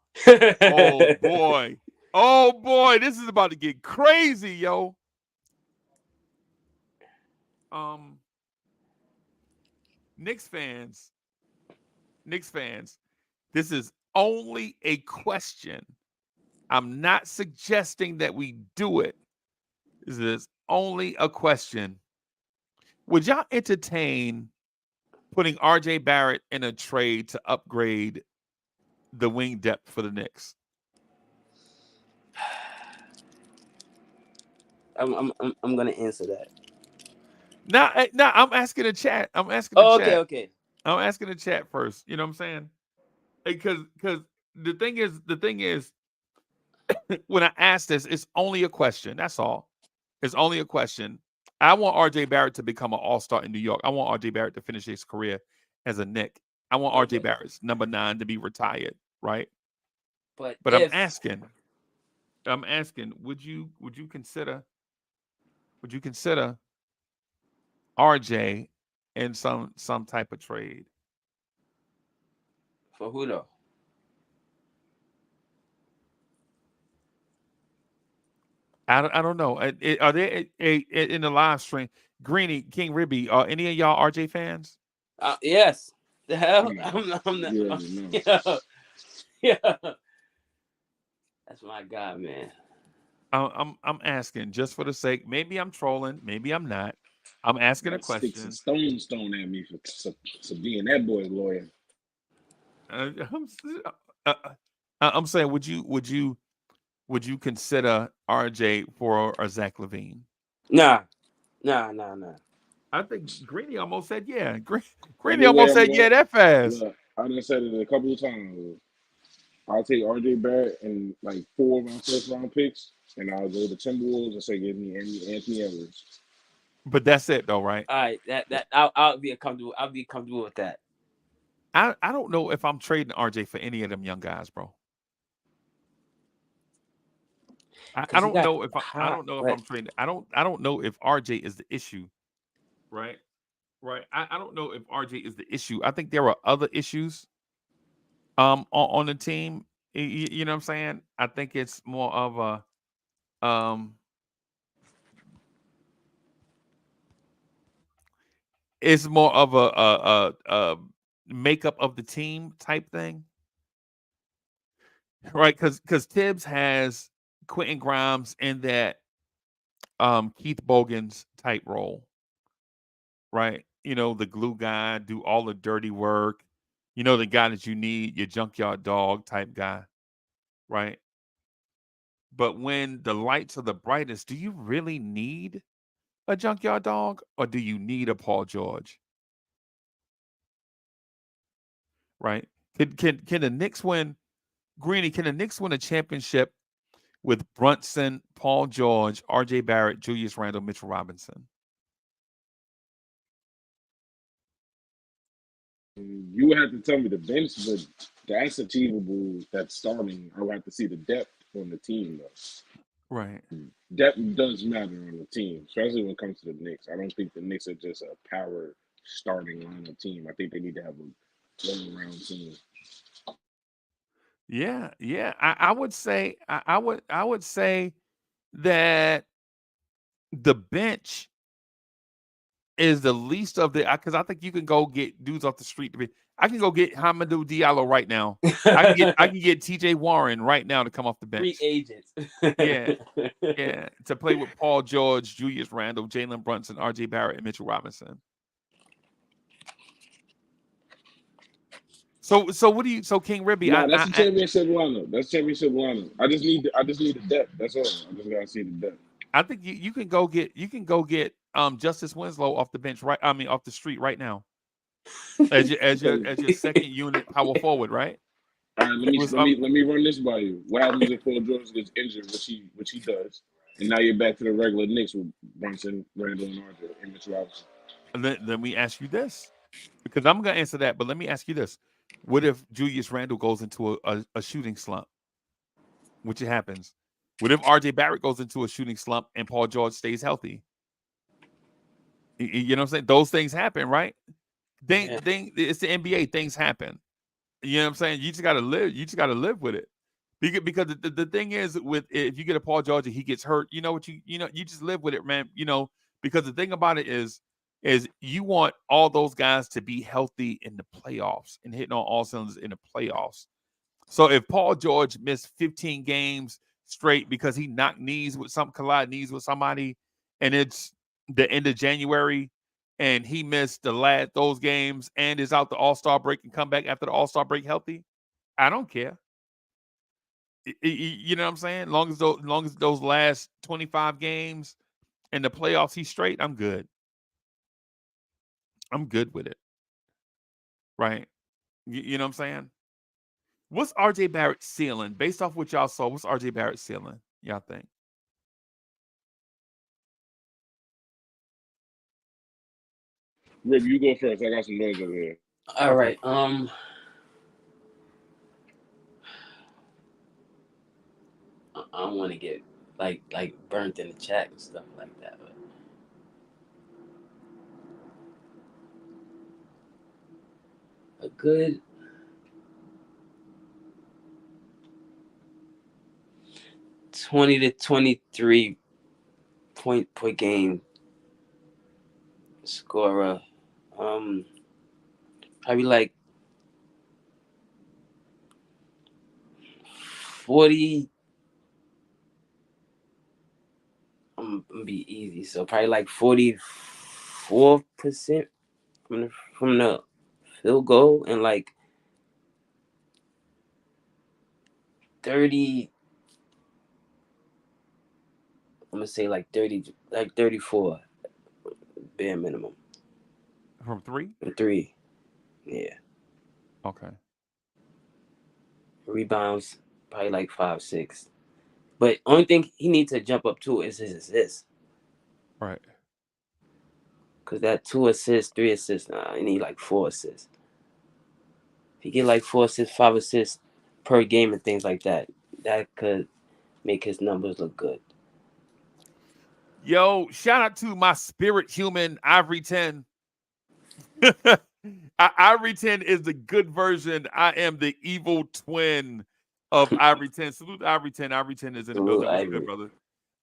Oh boy. Oh boy, this is about to get crazy, yo. Um, Knicks fans, Knicks fans, this is only a question. I'm not suggesting that we do it. This is only a question. Would y'all entertain putting RJ Barrett in a trade to upgrade the wing depth for the Knicks? I'm gonna answer that. Now, I'm asking the chat. I'm asking the Oh, okay, chat. okay. I'm asking the chat first. You know what I'm saying? Because the thing is, when I ask this, it's only a question. That's all. It's only a question. I want RJ Barrett to become an all-star in New York. I want RJ Barrett to finish his career as a Knick. I want RJ Okay. Barrett's number 9 to be retired, right? But But if I'm asking, would you consider RJ in some type of trade? for who though? I don't know. Are there in the live stream? Greeny, King Ribby, are any of y'all RJ fans? Yes. The hell? No, I'm not. yeah, no. Yeah. Yeah. That's my guy, man. I'm asking just for the sake. Maybe I'm trolling. Maybe I'm not. I'm asking a Got sticks and question. stones thrown at me for being that boy's lawyer. Uh, I'm, uh, I'm saying, would you consider RJ for a Zach Levine? Nah. I think Greeny almost said yeah. Greeny Every way almost I'm said going, yeah that fast. look, I done said it a couple of times. I'll take RJ Barrett and like 4 of my first round picks, and I'll go to Timberwolves and say give me Anthony Edwards. But that's it though, right? All right, I'll be comfortable. I'll be comfortable with that. I don't know if I'm trading RJ for any of them young guys, bro. I He don't got know if I hot, don't know if but I'm trading. I don't know if RJ is the issue, right? Right. I don't know if RJ is the issue. I think there are other issues on the team. You know what I'm saying? I think it's more of um it's more of a makeup of the team type thing, right? Because Tibbs has Quentin Grimes in that Keith Bogans type role, right? You know, the glue guy, do all the dirty work. You know, the guy that you need, your junkyard dog type guy, right? But when the lights are the brightest, do you really need a junkyard dog or do you need a Paul George? Right? Can the Knicks win Greeny, can the Knicks win a championship with Brunson, Paul George, RJ Barrett, Julius Randle, Mitchell Robinson? You would have to tell me the bench, but that's achievable. That's starting. I would have to see the depth on the team, though. Right. Depth does matter on the team, especially when it comes to the Knicks. I don't think the Knicks are just a power starting lineup team. I think they need to have a all-around team. Yeah, yeah. I would say I would say that the bench is the least of the because I think you can go get dudes off the street to be. I can go get Hamidou Diallo right now. I can get TJ Warren right now to come off the free bench. agents. Yeah, yeah. To play with Paul George, Julius Randle, Jalen Brunson, RJ Barrett, and Mitchell Robinson. So what do you King Ribby? Nah, that's a championship lineup. That's championship lineup. I just need the depth. That's all. I just gotta see the depth. I think you can go get Justice Winslow off the bench right. I mean off the street right now as your second unit power forward, right? All right, let me run this by you. What happens if Paul George gets injured, which he does, and now you're back to the regular Knicks with Brunson, Randle, and RJ, and Mitch Robinson. Let me ask you this, because I'm gonna answer that, but let me ask you this: what if Julius Randle goes into a shooting slump, which it happens? What if RJ Barrett goes into a shooting slump and Paul George stays healthy? You know what I'm saying? Those things happen, right? It's the NBA. Things happen. You know what I'm saying? You just gotta live. You just gotta live with it. Because the thing is, with if you get a Paul George and he gets hurt, you know what you just live with it, man. You know, because the thing about it is you want all those guys to be healthy in the playoffs and hitting on all cylinders in the playoffs. So if Paul George missed 15 games straight because he collide knees with somebody, and it's the end of January, and he missed those games and is out the All-Star break and come back after the All-Star break healthy, I don't care. You know what I'm saying? Long as those last 25 games in the playoffs he's straight, I'm good. I'm good with it. Right? You know what I'm saying? What's RJ Barrett's ceiling? Based off what y'all saw, what's RJ Barrett's ceiling? Y'all think? Rib, you go first. I got some noise over here. All right. I don't want to get like burnt in the chat and stuff like that. But a good 20 to 23 point per game scorer. Probably like 40. I'm gonna be easy, so probably like 44% from the field goal and like 30. I'm gonna say like 30, like 34, bare minimum. From 3? From 3, yeah. Okay. Rebounds, probably like 5, 6. But only thing he needs to jump up to is his assists. Right. Because that 2 assists, 3 assists, he need like 4 assists. If he get like 4 assists, 5 assists per game and things like that, that could make his numbers look good. Yo, shout out to my spirit human, Ivory 10. Ivory 10 is the good version. I am the evil twin of Ivory 10. Salute to Ivory 10. Ivory 10 is in the building. What's good, brother?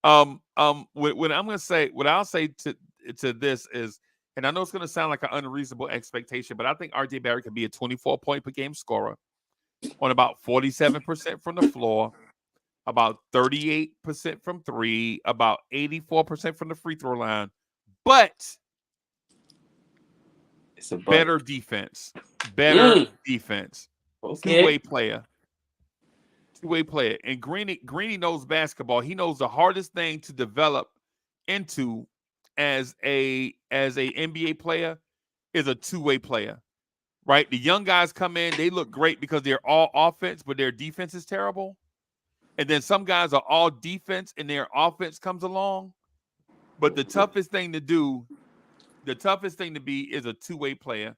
What I'm gonna say, what I'll say to this is, and I know it's gonna sound like an unreasonable expectation, but I think RJ Barrett could be a 24-point per game scorer on about 47% from the floor, about 38% from 3, about 84% from the free throw line, but It's a better defense. Better defense. Okay. Two-way player. Two-way player. And Greeny knows basketball. He knows the hardest thing to develop into as a NBA player is a two-way player. Right? The young guys come in, they look great because they're all offense, but their defense is terrible. And then some guys are all defense and their offense comes along. But the toughest thing to do, the toughest thing to be is a two-way player.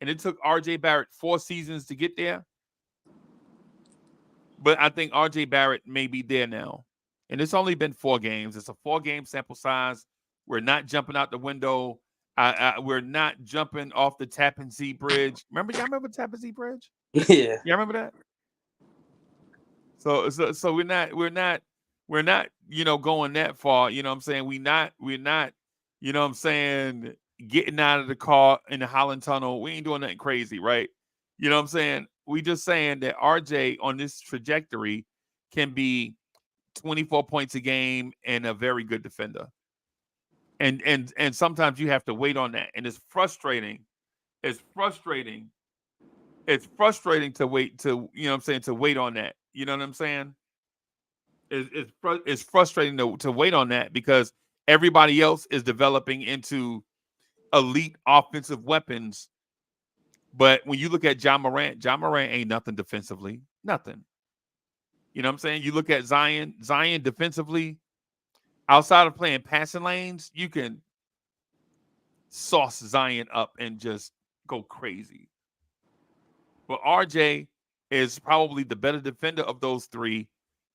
And it took RJ Barrett 4 seasons to get there. But I think RJ Barrett may be there now. And it's only been 4 games. It's a 4-game sample size. We're not jumping out the window. We're not jumping off the Tappan Zee Bridge. Y'all remember Tappan Zee Bridge? Yeah. Y'all remember that? So we're not, going that far. You know what I'm saying? We're not, you know what I'm saying, getting out of the car in the Holland Tunnel. We ain't doing nothing crazy, right? You know what I'm saying? We just saying that RJ on this trajectory can be 24 points a game and a very good defender. And sometimes you have to wait on that. And it's frustrating. It's frustrating to wait to, to wait on that. You know what I'm saying? It's frustrating to wait on that because everybody else is developing into elite offensive weapons. But when you look at John Morant ain't nothing defensively. Nothing. You know what I'm saying? You look at Zion defensively, outside of playing passing lanes, you can sauce Zion up and just go crazy. But RJ is probably the better defender of those 3.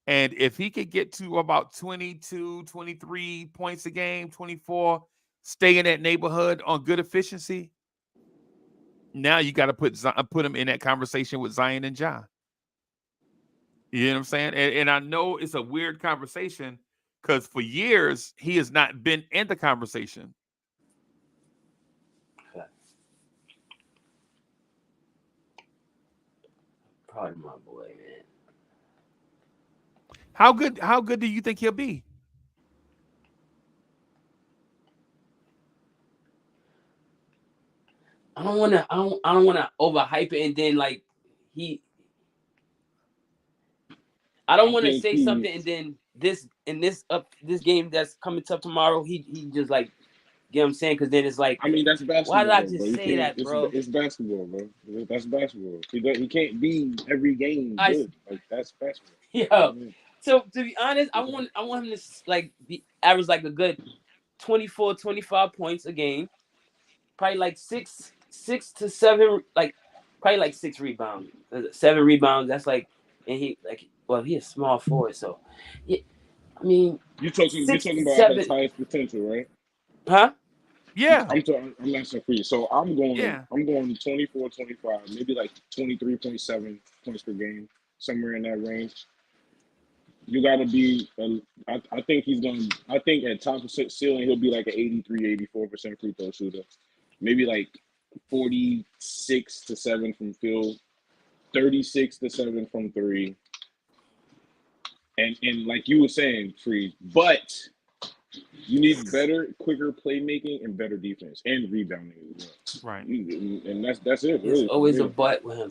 And if he could get to about 22, 23 points a game, 24, stay in that neighborhood on good efficiency, now you got to put him in that conversation with Zion and Ja. You know what I'm saying? And I know it's a weird conversation because for years he has not been in the conversation. Probably my boy, man. How good do you think he'll be? I don't wanna overhype it and then like I don't want to say something and then this game that's coming up tomorrow, he just like, you know what I'm saying? Because then it's like, I mean, that's basketball. Why did I just say that, bro? It's basketball, bro. That's basketball. He can't be every game good. Like that's basketball. Yeah. So to be honest, I want him to like be average like a good 24, 25 points a game. Probably like 6 to 7, like probably like 6 rebounds, 7 rebounds. That's like, and he a small forward, so yeah. I mean, you're talking about 7. His highest potential, right? Huh? Yeah. I'm asking for you. So I'm going 24, 25, maybe like 23.7 points per game, somewhere in that range. You got to be, I think at top of ceiling, he'll be like an 83, 84% free throw shooter. Maybe like 46 to 7 from field, 36 to 7 from 3. And like you were saying, Freeze, but you need better, quicker playmaking and better defense and rebounding as well. Right. And that's it. There's always a but with him.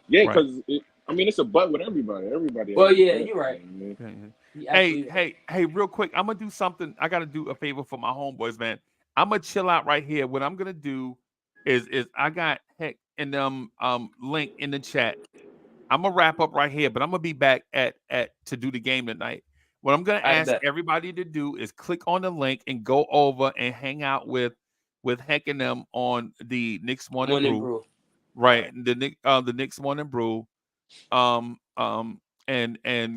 Yeah, because it's a but with everybody. Well, yeah, you're right. Hey, real quick, I'm gonna do something. I gotta do a favor for my homeboys, man. I'm gonna chill out right here. What I'm gonna do is I got Heck and link in the chat. I'm gonna wrap up right here, but I'm gonna be back at to do the game tonight. What I'm gonna I ask bet. everybody to do is click on the link and go over and hang out with Hank and them on the Knicks Morning Morning Brew. brew. Right. The Knicks Morning Brew. And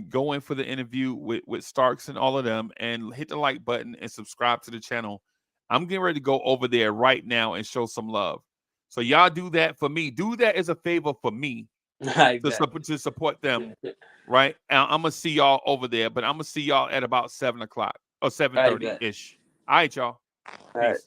go in for the interview with Starks and all of them, and hit the like button and subscribe to the channel. I'm getting ready to go over there right now and show some love. So y'all do that for me. Do that as a favor for me I bet. to support them. Right. I'm gonna see y'all over there, but I'm gonna see y'all at about 7 o'clock or 7:30 ish. All right, y'all. All right. Peace.